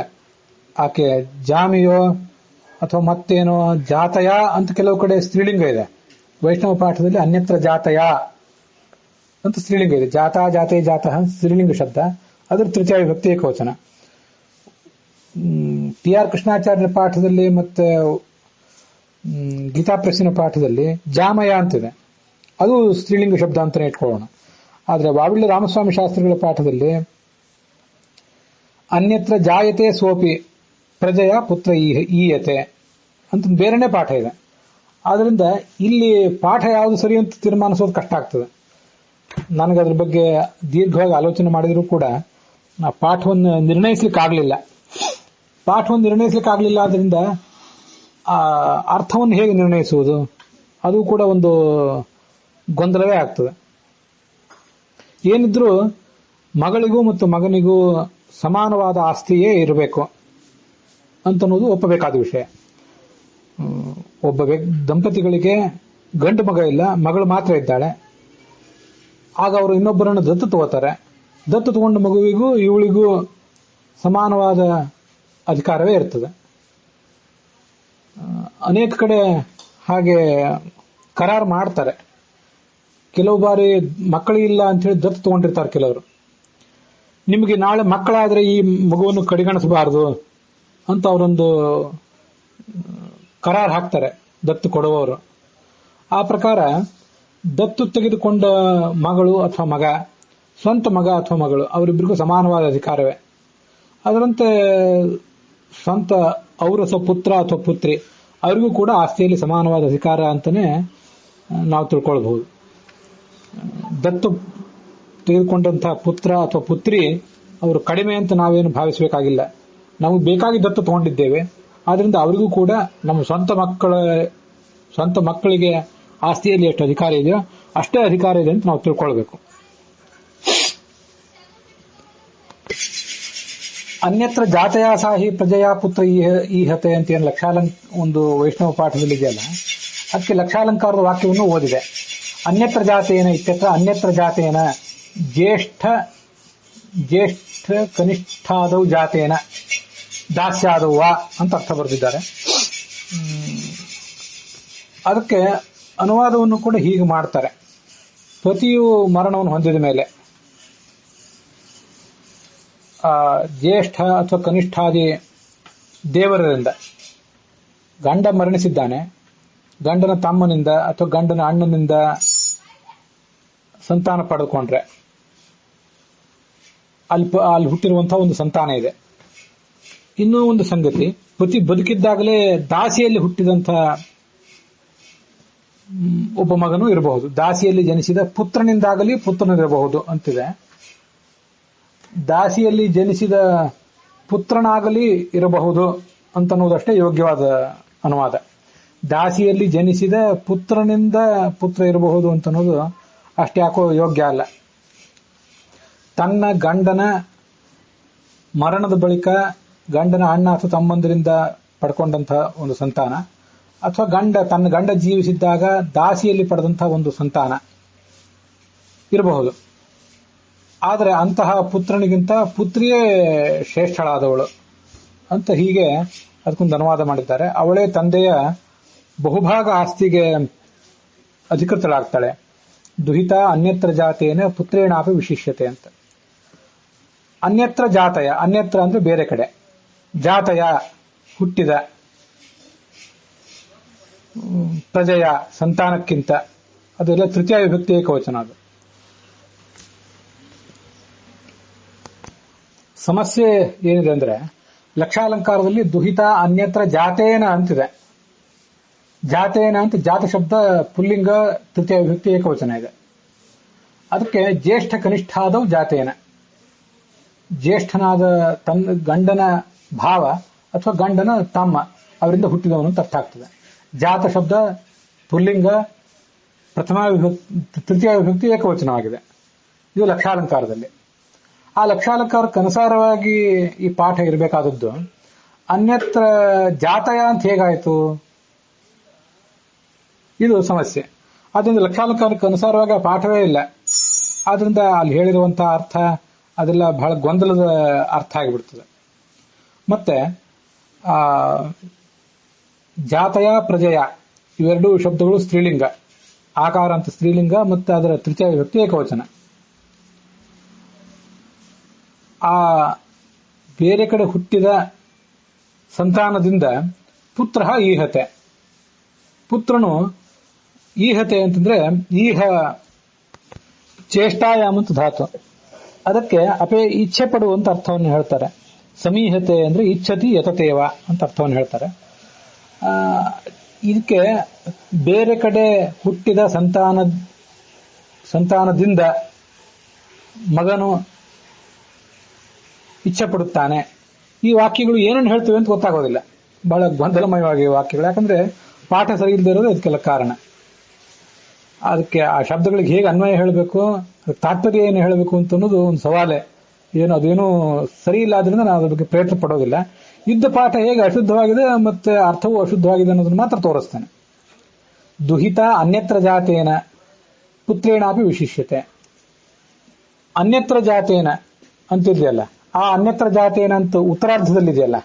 ಆಕೆ ಜಾಮಿಯೋ ಅಥವಾ ಮತ್ತೇನೋ ಜಾತಯ ಅಂತ ಕೆಲವು ಕಡೆ ಸ್ತ್ರೀಲಿಂಗ ಇದೆ. ವೈಷ್ಣವ ಪಾಠದಲ್ಲಿ ಅನ್ಯತ್ರ ಜಾತಯ ಅಂತ ಸ್ತ್ರೀಲಿಂಗ ಇದೆ. ಜಾತ ಜಾತೆ ಜಾತ ಸ್ತ್ರೀಲಿಂಗ ಶಬ್ದ, ಅದರ ತೃತೀಯ ವಿಭಕ್ತಿ ಏಕವಚನ. ಟಿ.ಆರ್. ಕೃಷ್ಣಾಚಾರ್ಯರ ಪಾಠದಲ್ಲಿ ಮತ್ತೆ ಗೀತಾಪ್ರೆಸ್ಸಿನ ಪಾಠದಲ್ಲಿ ಜಾಮಯ ಅಂತಿದೆ, ಅದು ಸ್ತ್ರೀಲಿಂಗ ಶಬ್ದ ಅಂತಾನೆ ಇಟ್ಕೊಳ್ಳೋಣ. ಆದ್ರೆ ವಾವಿಳ್ಳಿ ರಾಮಸ್ವಾಮಿ ಶಾಸ್ತ್ರಿಗಳ ಪಾಠದಲ್ಲಿ ಅನ್ಯತ್ರ ಜಾಯತೆ ಸೋಪಿ ಪ್ರಜೆಯ ಪುತ್ರ ಈಯತೆ ಅಂತ ಬೇರೆನೇ ಪಾಠ ಇದೆ. ಆದ್ರಿಂದ ಇಲ್ಲಿ ಪಾಠ ಯಾವುದು ಸರಿ ಅಂತ ತೀರ್ಮಾನಿಸೋದು ಕಷ್ಟ ಆಗ್ತದೆ. ನನಗೆ ಅದ್ರ ಬಗ್ಗೆ ದೀರ್ಘವಾಗಿ ಆಲೋಚನೆ ಮಾಡಿದರೂ ಕೂಡ ನಾ ಪಾಠವನ್ನು ನಿರ್ಣಯಿಸ್ಲಿಕ್ಕಾಗಲಿಲ್ಲ. ಆದ್ರಿಂದ ಆ ಅರ್ಥವನ್ನು ಹೇಗೆ ನಿರ್ಣಯಿಸುವುದು, ಅದು ಕೂಡ ಒಂದು ಗೊಂದಲವೇ ಆಗ್ತದೆ. ಏನಿದ್ರೂ ಮಗಳಿಗೂ ಮತ್ತು ಮಗನಿಗೂ ಸಮಾನವಾದ ಆಸ್ತಿಯೇ ಇರಬೇಕು ಅಂತನ್ನೋದು ಒಪ್ಪಬೇಕಾದ ವಿಷಯ. ಒಬ್ಬ ದಂಪತಿಗಳಿಗೆ ಗಂಡು ಮಗ ಇಲ್ಲ, ಮಗಳು ಮಾತ್ರ ಇದ್ದಾಳೆ. ಆಗ ಅವರು ಇನ್ನೊಬ್ಬರನ್ನು ದತ್ತು ತಗೋತಾರೆ. ದತ್ತು ತಗೊಂಡ ಮಗುವಿಗೂ ಇವಳಿಗೂ ಸಮಾನವಾದ ಅಧಿಕಾರವೇ ಇರ್ತದೆ. ಅನೇಕ ಕಡೆ ಹಾಗೆ ಕರಾರು ಮಾಡ್ತಾರೆ. ಕೆಲವು ಬಾರಿ ಮಕ್ಕಳಿಲ್ಲ ಅಂತ ಹೇಳಿ ದತ್ತು ತಗೊಂಡಿರ್ತಾರೆ ಕೆಲವರು. ನಿಮಗೆ ನಾಳೆ ಮಕ್ಕಳಾದ್ರೆ ಈ ಮಗುವನ್ನು ಕಡೆಗಣಿಸಬಾರದು ಅಂತ ಅವರೊಂದು ಕರಾರು ಹಾಕ್ತಾರೆ ದತ್ತು ಕೊಡುವವರು. ಆ ಪ್ರಕಾರ ದತ್ತು ತೆಗೆದುಕೊಂಡ ಮಗಳು ಅಥವಾ ಮಗ, ಸ್ವಂತ ಮಗ ಅಥವಾ ಮಗಳು, ಅವರಿಬ್ಬರಿಗೂ ಸಮಾನವಾದ ಅಧಿಕಾರವೇ. ಅದರಂತೆ ಸ್ವಂತ ಔರಸ ಪುತ್ರ ಅಥವಾ ಪುತ್ರಿ, ಅವರಿಗೂ ಕೂಡ ಆಸ್ತಿಯಲ್ಲಿ ಸಮಾನವಾದ ಅಧಿಕಾರ ಅಂತಾನೆ ನಾವು ತಿಳ್ಕೊಳ್ಬಹುದು. ದತ್ತು ತೆಗೆದುಕೊಂಡಂತಹ ಪುತ್ರ ಅಥವಾ ಪುತ್ರಿ ಅವರು ಕಡಿಮೆ ಅಂತ ನಾವೇನು ಭಾವಿಸಬೇಕಾಗಿಲ್ಲ. ನಮಗೆ ಬೇಕಾಗಿ ದತ್ತು ತಗೊಂಡಿದ್ದೇವೆ, ಆದ್ರಿಂದ ಅವರಿಗೂ ಕೂಡ ನಮ್ಮ ಸ್ವಂತ ಮಕ್ಕಳಿಗೆ ಆಸ್ತಿಯಲ್ಲಿ ಎಷ್ಟು ಅಧಿಕಾರ ಇದೆಯೋ ಅಷ್ಟೇ ಅಧಿಕಾರ ಇದೆ ಅಂತ ನಾವು ತಿಳ್ಕೊಳ್ಬೇಕು. ಅನ್ಯತ್ರ ಜಾತಯ ಸಾಹಿ ಪ್ರಜೆಯ ಪುತ್ರ ಈಹತೆ ಅಂತ ಏನು ಒಂದು ವೈಷ್ಣವ ಪಾಠದಲ್ಲಿ ಇದೆಯಲ್ಲ, ಅದಕ್ಕೆ ಲಕ್ಷಾಲಂಕಾರದ ವಾಕ್ಯವನ್ನು ಓದಿದೆ. ಅನ್ಯತ್ರ ಜಾತೇನ ಇತ್ಯತ್ರ ಅನ್ಯತ್ರ ಜಾತೇನ ಜ್ಯೇಷ್ಠ ಕನಿಷ್ಠಾದೌ ಜಾತೇನ ದಾಸ್ಯಾದೌ ಅಂತ ಅರ್ಥ ಬರೆದಿದ್ದಾರೆ. ಅದಕ್ಕೆ ಅನುವಾದವನ್ನು ಕೂಡ ಹೀಗೆ ಮಾಡ್ತಾರೆ. ಪತಿಯು ಮರಣವನ್ನು ಹೊಂದಿದ ಮೇಲೆ ಜ್ಯೇಷ್ಠ ಅಥವಾ ಕನಿಷ್ಠಾದಿ ದೇವರಿಂದ, ಗಂಡ ಮರಣಿಸಿದ್ದಾನೆ, ಗಂಡನ ತಮ್ಮನಿಂದ ಅಥವಾ ಗಂಡನ ಅಣ್ಣನಿಂದ ಸಂತಾನ ಪಡೆದುಕೊಂಡ್ರೆ ಅಲ್ಲಿ ಹುಟ್ಟಿರುವಂತಹ ಒಂದು ಸಂತಾನ ಇದೆ. ಇನ್ನೂ ಒಂದು ಸಂಗತಿ, ಪತಿ ಬದುಕಿದ್ದಾಗಲೇ ದಾಸಿಯಲ್ಲಿ ಹುಟ್ಟಿದಂತಹ ಒಬ್ಬ ಮಗನೂ ಇರಬಹುದು. ದಾಸಿಯಲ್ಲಿ ಜನಿಸಿದ ಪುತ್ರನಿಂದಾಗಲಿ ಪುತ್ರನಿರಬಹುದು ಅಂತಿದೆ. ದಾಸಿಯಲ್ಲಿ ಜನಿಸಿದ ಪುತ್ರನಾಗಲಿ ಇರಬಹುದು ಅಂತನ್ನುವುದಷ್ಟೇ ಯೋಗ್ಯವಾದ ಅನುವಾದ. ದಾಸಿಯಲ್ಲಿ ಜನಿಸಿದ ಪುತ್ರನಿಂದ ಪುತ್ರ ಇರಬಹುದು ಅಂತನ್ನೋದು ಅಷ್ಟೇ ಯಾಕೋ ಯೋಗ್ಯ ಅಲ್ಲ. ತನ್ನ ಗಂಡನ ಮರಣದ ಬಳಿಕ ಗಂಡನ ಅಣ್ಣ ಅಥವಾ ತಮ್ಮಂದಿರಿಂದ ಪಡ್ಕೊಂಡಂತಹ ಒಂದು ಸಂತಾನ, ಅಥವಾ ತನ್ನ ಗಂಡ ಜೀವಿಸಿದ್ದಾಗ ದಾಸಿಯಲ್ಲಿ ಪಡೆದಂತಹ ಒಂದು ಸಂತಾನ ಇರಬಹುದು. ಆದರೆ ಅಂತಹ ಪುತ್ರನಿಗಿಂತ ಪುತ್ರಿಯೇ ಶ್ರೇಷ್ಠಳಾದವಳು ಅಂತ ಹೀಗೆ ಅದಕ್ಕೊಂದು ಅನುವಾದ ಮಾಡಿದ್ದಾರೆ. ಅವಳೇ ತಂದೆಯ ಬಹುಭಾಗ ಆಸ್ತಿಗೆ ಅಧಿಕೃತಳಾಗ್ತಾಳೆ. ದುಹಿತ ಅನ್ಯತ್ರ ಜಾತೇನ ಪುತ್ರೇಣಾಪಿ ವಿಶಿಷ್ಯತೆ ಅಂತ. ಅನ್ಯತ್ರ ಜಾತಯ, ಅನ್ಯತ್ರ ಅಂದ್ರೆ ಬೇರೆ ಕಡೆ, ಜಾತಯ ಹುಟ್ಟಿದ, ಪ್ರಜೆಯ ಸಂತಾನಕ್ಕಿಂತ, ಅದೆಲ್ಲ ತೃತೀಯ ವಿಭಕ್ತಿ ಏಕವಚನ. ಅದು ಸಮಸ್ಯೆ ಏನಿದೆ ಅಂದ್ರೆ, ಲಕ್ಷಾಲಂಕಾರದಲ್ಲಿ ದುಹಿತ ಅನ್ಯತ್ರ ಜಾತೇನ ಅಂತಿದೆ. ಜಾತೇನ ಅಂತ ಜಾತ ಶಬ್ದ ಪುಲ್ಲಿಂಗ, ತೃತೀಯ ವಿಭಕ್ತಿ ಏಕವಚನ ಇದೆ. ಅದಕ್ಕೆ ಜ್ಯೇಷ್ಠ ಕನಿಷ್ಠಾದವು ಜಾತೇನ, ಜ್ಯೇಷ್ಠನಾದ ತನ್ನ ಗಂಡನ ಭಾವ ಅಥವಾ ಗಂಡನ ತಮ್ಮ ಅವರಿಂದ ಹುಟ್ಟಿದವನು ಅಂತ ಅರ್ಥ ಆಗ್ತದೆ. ಜಾತ ಶಬ್ದ ಪುಲ್ಲಿಂಗ, ತೃತೀಯ ವಿಭಕ್ತಿ ಏಕವಚನವಾಗಿದೆ. ಇದು ಲಕ್ಷಾಲಂಕಾರದಲ್ಲಿ. ಆ ಲಕ್ಷಾಲಂಕಾರಕ್ಕೆ ಅನುಸಾರವಾಗಿ ಈ ಪಾಠ ಇರಬೇಕಾದದ್ದು ಅನ್ಯತ್ರ ಜಾತಯ ಅಂತ ಹೇಗಾಯಿತು? ಇದು ಸಮಸ್ಯೆ. ಆದ್ರಿಂದ ಲಕ್ಷಾಲಂಕಾರಕ್ಕೆ ಅನುಸಾರವಾಗಿ ಆ ಪಾಠವೇ ಇಲ್ಲ. ಆದ್ರಿಂದ ಅಲ್ಲಿ ಹೇಳಿರುವಂತಹ ಅರ್ಥ ಅದೆಲ್ಲ ಬಹಳ ಗೊಂದಲದ ಅರ್ಥ ಆಗಿಬಿಡ್ತದೆ. ಮತ್ತೆ ಜಾತಯ ಪ್ರಜಯ ಇವೆರಡೂ ಶಬ್ದಗಳು ಸ್ತ್ರೀಲಿಂಗ. ಆಕಾರ ಅಂತ ಸ್ತ್ರೀಲಿಂಗ, ಮತ್ತೆ ಅದರ ತೃತೀಯ ವಿಭಕ್ತಿ ಏಕವಚನ. ಆ ಬೇರೆ ಕಡೆ ಹುಟ್ಟಿದ ಸಂತಾನದಿಂದ ಪುತ್ರ ಈಹತೆ. ಪುತ್ರನು ಈಹತೆ ಅಂತಂದ್ರೆ ಈಹ ಚೇಷ್ಟಾಯಾಮ ಅಂತ ಧಾತು. ಅದಕ್ಕೆ ಇಚ್ಛೆ ಪಡುವಂತ ಅರ್ಥವನ್ನು ಹೇಳ್ತಾರೆ. ಸಮೀಹತೆ ಅಂದ್ರೆ ಇಚ್ಛತಿ ಯತತೇವ ಅಂತ ಅರ್ಥವನ್ನು ಹೇಳ್ತಾರೆ. ಇದಕ್ಕೆ ಬೇರೆ ಕಡೆ ಹುಟ್ಟಿದ ಸಂತಾನದಿಂದ ಮಗನು ಇಚ್ಛೆ ಪಡುತ್ತಾನೆ. ಈ ವಾಕ್ಯಗಳು ಏನನ್ನು ಹೇಳ್ತವೆ ಅಂತ ಗೊತ್ತಾಗೋದಿಲ್ಲ. ಬಹಳ ಗೊಂದಲಮಯವಾಗಿವೆ ವಾಕ್ಯಗಳು. ಯಾಕಂದ್ರೆ ಪಾಠ ಸರಿ ಇಲ್ಲದೆ ಇರೋದು ಅದಕ್ಕೆಲ್ಲ ಕಾರಣ. ಅದಕ್ಕೆ ಆ ಶಬ್ದಗಳಿಗೆ ಹೇಗೆ ಅನ್ವಯ ಹೇಳಬೇಕು, ತಾತ್ಪರ್ಯ ಏನು ಹೇಳಬೇಕು ಅಂತ ಅನ್ನೋದು ಒಂದು ಸವಾಲೆ. ಅದೇನು ಸರಿ ಇಲ್ಲ, ಆದ್ರಿಂದ ನಾವು ಅದ್ರ ಬಗ್ಗೆ ಪ್ರಯತ್ನ ಪಡೋದಿಲ್ಲ. ಯುದ್ಧ ಪಾಠ ಹೇಗೆ ಅಶುದ್ಧವಾಗಿದೆ ಮತ್ತೆ ಅರ್ಥವೂ ಅಶುದ್ಧವಾಗಿದೆ ಅನ್ನೋದನ್ನ ಮಾತ್ರ ತೋರಿಸ್ತೇನೆ. ದುಹಿತ ಅನ್ಯತ್ರ ಜಾತೇನ ಪುತ್ರೇಣಾಪಿ ವಿಶಿಷ್ಯತೆ. ಅನ್ಯತ್ರ ಜಾತೇನ ಅಂತಿದೆಯಲ್ಲ, ಆ ಅನ್ಯತ್ರ ಜಾತೇನ ಅಂತ ಉತ್ತರಾರ್ಧದಲ್ಲಿದೆಯಲ್ಲ,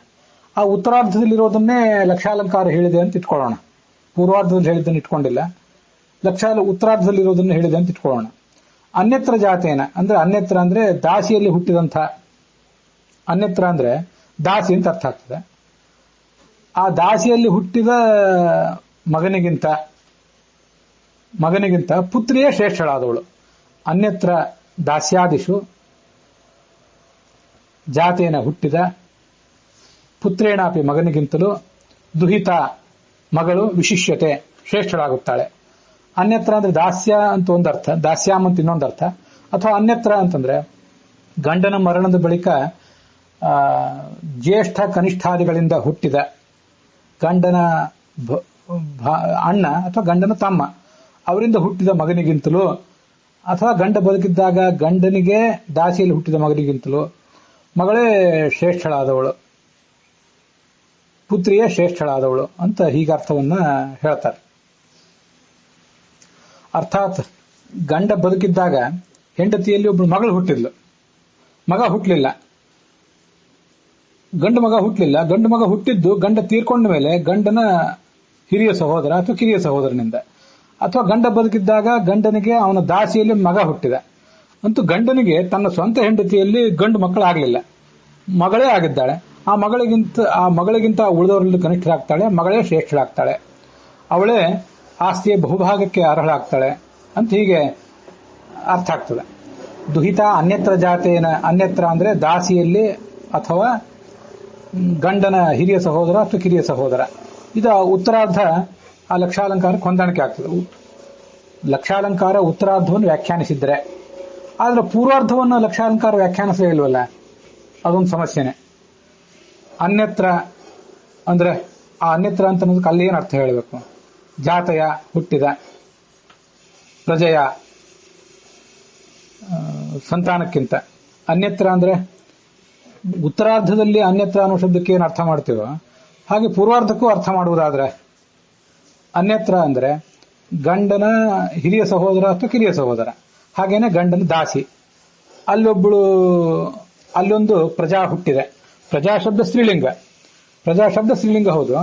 ಆ ಉತ್ತರಾರ್ಧದಲ್ಲಿರೋದನ್ನೇ ಲಕ್ಷಾಲಂಕಾರ ಹೇಳಿದೆ ಅಂತ ಇಟ್ಕೊಳ್ಳೋಣ. ಪೂರ್ವಾರ್ಧದಲ್ಲಿ ಹೇಳಿದ್ದನ್ನು ಇಟ್ಕೊಂಡಿಲ್ಲ, ಉತ್ತರಾರ್ಧದಲ್ಲಿರೋದನ್ನ ಹೇಳಿದೆ ಅಂತ ಇಟ್ಕೊಳ್ಳೋಣ. ಅನ್ಯತ್ರ ಜಾತೇನ ಅಂದ್ರೆ ಅನ್ಯತ್ರ ಅಂದ್ರೆ ದಾಸಿಯಲ್ಲಿ ಹುಟ್ಟಿದಂಥ, ಅನ್ಯತ್ರ ಅಂದ್ರೆ ದಾಸಿ ಅಂತ ಅರ್ಥ ಆಗ್ತದೆ. ಆ ದಾಸಿಯಲ್ಲಿ ಹುಟ್ಟಿದ ಮಗನಿಗಿಂತ ಪುತ್ರಿಯೇ ಶ್ರೇಷ್ಠಳಾದವಳು. ಅನ್ಯತ್ರ ದಾಸ್ಯಾದಿಶು ಜಾತೇನ ಹುಟ್ಟಿದ ಪುತ್ರೇಣಾಪಿ ಮಗನಿಗಿಂತಲೂ ದುಹಿತ ಮಗಳು ವಿಶಿಷ್ಯತೆ ಶ್ರೇಷ್ಠಳಾಗುತ್ತಾಳೆ. ಅನ್ಯತ್ರ ಅಂದ್ರೆ ದಾಸ್ಯ ಅಂತ ಒಂದರ್ಥ, ದಾಸ್ಯಾಮ್ ಅಂತ ಇನ್ನೊಂದರ್ಥ. ಅಥವಾ ಅನ್ಯತ್ರ ಅಂತಂದ್ರೆ ಗಂಡನ ಮರಣದ ಬಳಿಕ ಜ್ಯೇಷ್ಠ ಕನಿಷ್ಠಾದಿಗಳಿಂದ ಹುಟ್ಟಿದ ಗಂಡನ ಅಣ್ಣ ಅಥವಾ ಗಂಡನ ತಮ್ಮ ಅವರಿಂದ ಹುಟ್ಟಿದ ಮಗನಿಗಿಂತಲೂ, ಅಥವಾ ಗಂಡ ಬದುಕಿದ್ದಾಗ ಗಂಡನಿಗೆ ದಾಸಿಯಲ್ಲಿ ಹುಟ್ಟಿದ ಮಗನಿಗಿಂತಲೂ ಮಗಳೇ ಶ್ರೇಷ್ಠಳಾದವಳು, ಪುತ್ರಿಯೇ ಶ್ರೇಷ್ಠಳಾದವಳು ಅಂತ ಹೀಗೆ ಅರ್ಥವನ್ನ ಹೇಳ್ತಾರೆ. ಅರ್ಥಾತ್ ಗಂಡ ಬದುಕಿದ್ದಾಗ ಹೆಂಡತಿಯಲ್ಲಿ ಒಬ್ಬಳು ಮಗಳು ಹುಟ್ಟಿದ್ಲು, ಮಗ ಹುಟ್ಟಲಿಲ್ಲ. ಗಂಡು ಮಗ ಹುಟ್ಟಿದ್ದು ಗಂಡ ತೀರ್ಕೊಂಡ ಮೇಲೆ ಗಂಡನ ಹಿರಿಯ ಸಹೋದರ ಅಥವಾ ಕಿರಿಯ ಸಹೋದರನಿಂದ. ಅಥವಾ ಗಂಡ ಬದುಕಿದ್ದಾಗ ಗಂಡನಿಗೆ ಅವನ ದಾಸಿಯಲ್ಲಿ ಮಗ ಹುಟ್ಟಿದ. ಅಂತೂ ಗಂಡನಿಗೆ ತನ್ನ ಸ್ವಂತ ಹೆಂಡತಿಯಲ್ಲಿ ಗಂಡು ಮಕ್ಕಳಾಗಲಿಲ್ಲ, ಮಗಳೇ ಆಗಿದ್ದಾಳೆ. ಆ ಮಗಳಿಗಿಂತ ಉಳಿದವರಲ್ಲಿ ಕನಿಷ್ಠರಾಗ್ತಾಳೆ, ಮಗಳೇ ಶ್ರೇಷ್ಠಳಾಗ್ತಾಳೆ, ಅವಳೇ ಆಸ್ತಿಯ ಬಹುಭಾಗಕ್ಕೆ ಅರ್ಹಳಾಗ್ತಾಳೆ ಅಂತ ಹೀಗೆ ಅರ್ಥ ಆಗ್ತದೆ. ದುಹಿತ ಅನ್ಯತ್ರ ಜಾತೇನ, ಅನ್ಯತ್ರ ಅಂದ್ರೆ ದಾಸಿಯಲ್ಲಿ ಅಥವಾ ಗಂಡನ ಹಿರಿಯ ಸಹೋದರ ಅಥವಾ ಕಿರಿಯ ಸಹೋದರ. ಇದು ಉತ್ತರಾರ್ಧ ಆ ಲಕ್ಷಾಲಂಕಾರಕ್ಕೆ ಹೊಂದಾಣಿಕೆ ಆಗ್ತದೆ. ಲಕ್ಷಾಲಂಕಾರ ಉತ್ತರಾರ್ಧವನ್ನು ವ್ಯಾಖ್ಯಾನಿಸಿದ್ರೆ, ಆದ್ರೆ ಪೂರ್ವಾರ್ಧವನ್ನು ಲಕ್ಷಾಲಂಕಾರ ವ್ಯಾಖ್ಯಾನಿಸಲೇ ಇಲ್ವಲ್ಲ, ಅದೊಂದು ಸಮಸ್ಯೆನೆ. ಅನ್ಯತ್ರ ಅಂದ್ರೆ ಆ ಅನ್ಯತ್ರ ಅಂತ ಅನ್ನೋದಕ್ಕೆ ಅಲ್ಲಿ ಏನು ಅರ್ಥ ಹೇಳಬೇಕು? ಜಾತಯ ಹುಟ್ಟಿದ, ಪ್ರಜೆಯ ಸಂತಾನಕ್ಕಿಂತ. ಅನ್ಯತ್ರ ಅಂದ್ರೆ ಉತ್ತರಾರ್ಧದಲ್ಲಿ ಅನ್ಯತ್ರ ಅನ್ನೋ ಶಬ್ದಕ್ಕೆ ಏನು ಅರ್ಥ ಮಾಡ್ತೀವೋ ಹಾಗೆ ಪೂರ್ವಾರ್ಧಕ್ಕೂ ಅರ್ಥ ಮಾಡುವುದಾದ್ರೆ ಅನ್ಯತ್ರ ಅಂದ್ರೆ ಗಂಡನ ಹಿರಿಯ ಸಹೋದರ ಅಥವಾ ಕಿರಿಯ ಸಹೋದರ, ಹಾಗೇನೆ ಗಂಡನ ದಾಸಿ. ಅಲ್ಲೊಂದು ಪ್ರಜಾ ಹುಟ್ಟಿದೆ. ಪ್ರಜಾ ಶಬ್ದ ಸ್ತ್ರೀಲಿಂಗ ಹೌದು,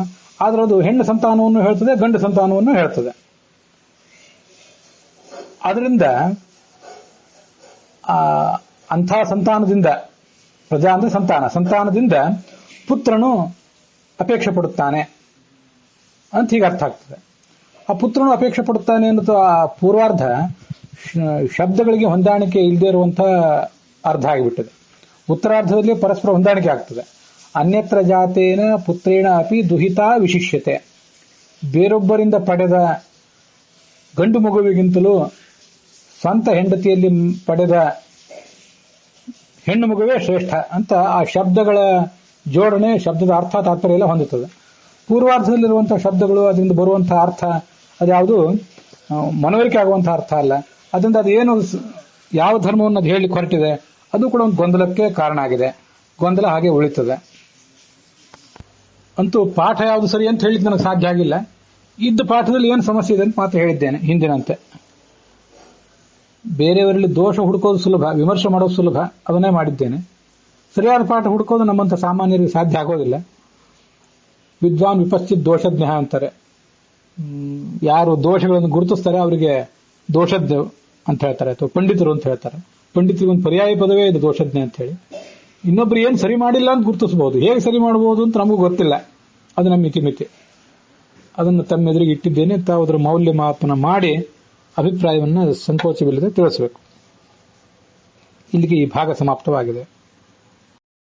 ಆದ್ರೆ ಅದು ಹೆಣ್ಣು ಸಂತಾನವನ್ನು ಹೇಳ್ತದೆ, ಗಂಡು ಸಂತಾನವನ್ನು ಹೇಳ್ತದೆ. ಅದರಿಂದ ಅಂಥ ಸಂತಾನದಿಂದ, ಪ್ರಜಾ ಅಂದ್ರೆ ಸಂತಾನದಿಂದ ಪುತ್ರನು ಅಪೇಕ್ಷೆ ಪಡುತ್ತಾನೆ ಅಂತ ಹೀಗೆ ಅರ್ಥ ಆಗ್ತದೆ. ಆ ಪುತ್ರನು ಅಪೇಕ್ಷೆ ಪಡುತ್ತಾನೆ ಅನ್ನೋದು ಆ ಪೂರ್ವಾರ್ಧ ಶಬ್ದಗಳಿಗೆ ಹೊಂದಾಣಿಕೆ ಇಲ್ಲದೆ ಇರುವಂತ ಅರ್ಥ ಆಗಿಬಿಟ್ಟಿದೆ. ಉತ್ತರಾರ್ಧದಲ್ಲಿ ಪರಸ್ಪರ ಹೊಂದಾಣಿಕೆ ಆಗ್ತದೆ. ಅನ್ಯತ್ರ ಜಾತೇನ ಪುತ್ರೇಣ ಅಪಿ ದುಹಿತಾ ವಿಶಿಷ್ಯತೆ. ಬೇರೊಬ್ಬರಿಂದ ಪಡೆದ ಗಂಡು ಮಗುವಿಗಿಂತಲೂ ಸ್ವಂತ ಹೆಂಡತಿಯಲ್ಲಿ ಪಡೆದ ಹೆಣ್ಣು ಮಗುವೇ ಶ್ರೇಷ್ಠ ಅಂತ ಆ ಶಬ್ದಗಳ ಜೋಡಣೆ, ಶಬ್ದದ ಅರ್ಥ ತಾತ್ಪರ್ಯ ಎಲ್ಲ ಹೊಂದುತ್ತದೆ. ಪೂರ್ವಾರ್ಧದಲ್ಲಿರುವಂತಹ ಶಬ್ದಗಳು, ಅದರಿಂದ ಬರುವಂತಹ ಅರ್ಥ ಅದ್ಯಾವುದು ಮನವರಿಕೆ ಆಗುವಂತಹ ಅರ್ಥ ಅಲ್ಲ. ಅದರಿಂದ ಅದು ಏನು ಯಾವ ಧರ್ಮವನ್ನು ಅದು ಹೇಳಲಿಕ್ಕೆ ಹೊರಟಿದೆ ಅದು ಕೂಡ ಒಂದು ಗೊಂದಲಕ್ಕೆ ಕಾರಣ ಆಗಿದೆ. ಗೊಂದಲ ಹಾಗೆ ಉಳಿತದೆ. ಅಂತೂ ಪಾಠ ಯಾವುದು ಸರಿ ಅಂತ ಹೇಳಿದ್ ನನಗೆ ಸಾಧ್ಯ ಆಗಿಲ್ಲ. ಇದ್ದ ಪಾಠದಲ್ಲಿ ಏನು ಸಮಸ್ಯೆ ಇದೆ ಅಂತ ಮಾತ್ರ ಹೇಳಿದ್ದೇನೆ ಹಿಂದಿನಂತೆ. ಬೇರೆಯವರಲ್ಲಿ ದೋಷ ಹುಡುಕೋದು ಸುಲಭ, ವಿಮರ್ಶೆ ಮಾಡೋದು ಸುಲಭ, ಅದನ್ನೇ ಮಾಡಿದ್ದೇನೆ. ಸರಿಯಾದ ಪಾಠ ಹುಡುಕೋದು ನಮ್ಮಂತ ಸಾಮಾನ್ಯರಿಗೆ ಸಾಧ್ಯ ಆಗೋದಿಲ್ಲ. ವಿದ್ವಾನ್ ವಿಪಶ್ಚಿತ್ ದೋಷಜ್ಞ ಅಂತಾರೆ. ಯಾರು ದೋಷಗಳನ್ನು ಗುರುತಿಸ್ತಾರೆ ಅವರಿಗೆ ದೋಷಜ್ಞ ಅಂತ ಹೇಳ್ತಾರೆ, ಅಥವಾ ಪಂಡಿತರು ಅಂತ ಹೇಳ್ತಾರೆ. ಪಂಡಿತರಿಗೆ ಒಂದು ಪರ್ಯಾಯ ಪದವೇ ಇದೆ ದೋಷಜ್ಞ ಅಂತ ಹೇಳಿ. ಇನ್ನೊಬ್ರು ಏನು ಸರಿ ಮಾಡಿಲ್ಲ ಅಂತ ಗುರುತಿಸಬಹುದು, ಹೇಗೆ ಸರಿ ಮಾಡಬಹುದು ಅಂತ ನಮಗೂ ಗೊತ್ತಿಲ್ಲ. ಅದು ನಮ್ಮ ಮಿತಿ. ಅದನ್ನು ತಮ್ಮೆದುರಿಗೆ ಇಟ್ಟಿದ್ದೇನೆ. ತಾವು ಅದರ ಮೌಲ್ಯಮಾಪನ ಮಾಡಿ ಅಭಿಪ್ರಾಯವನ್ನು ಸಂಕೋಚವಿಲ್ಲದೆ ತಿಳಿಸಬೇಕು. ಇಲ್ಲಿಗೆ ಈ ಭಾಗ ಸಮಾಪ್ತವಾಗಿದೆ.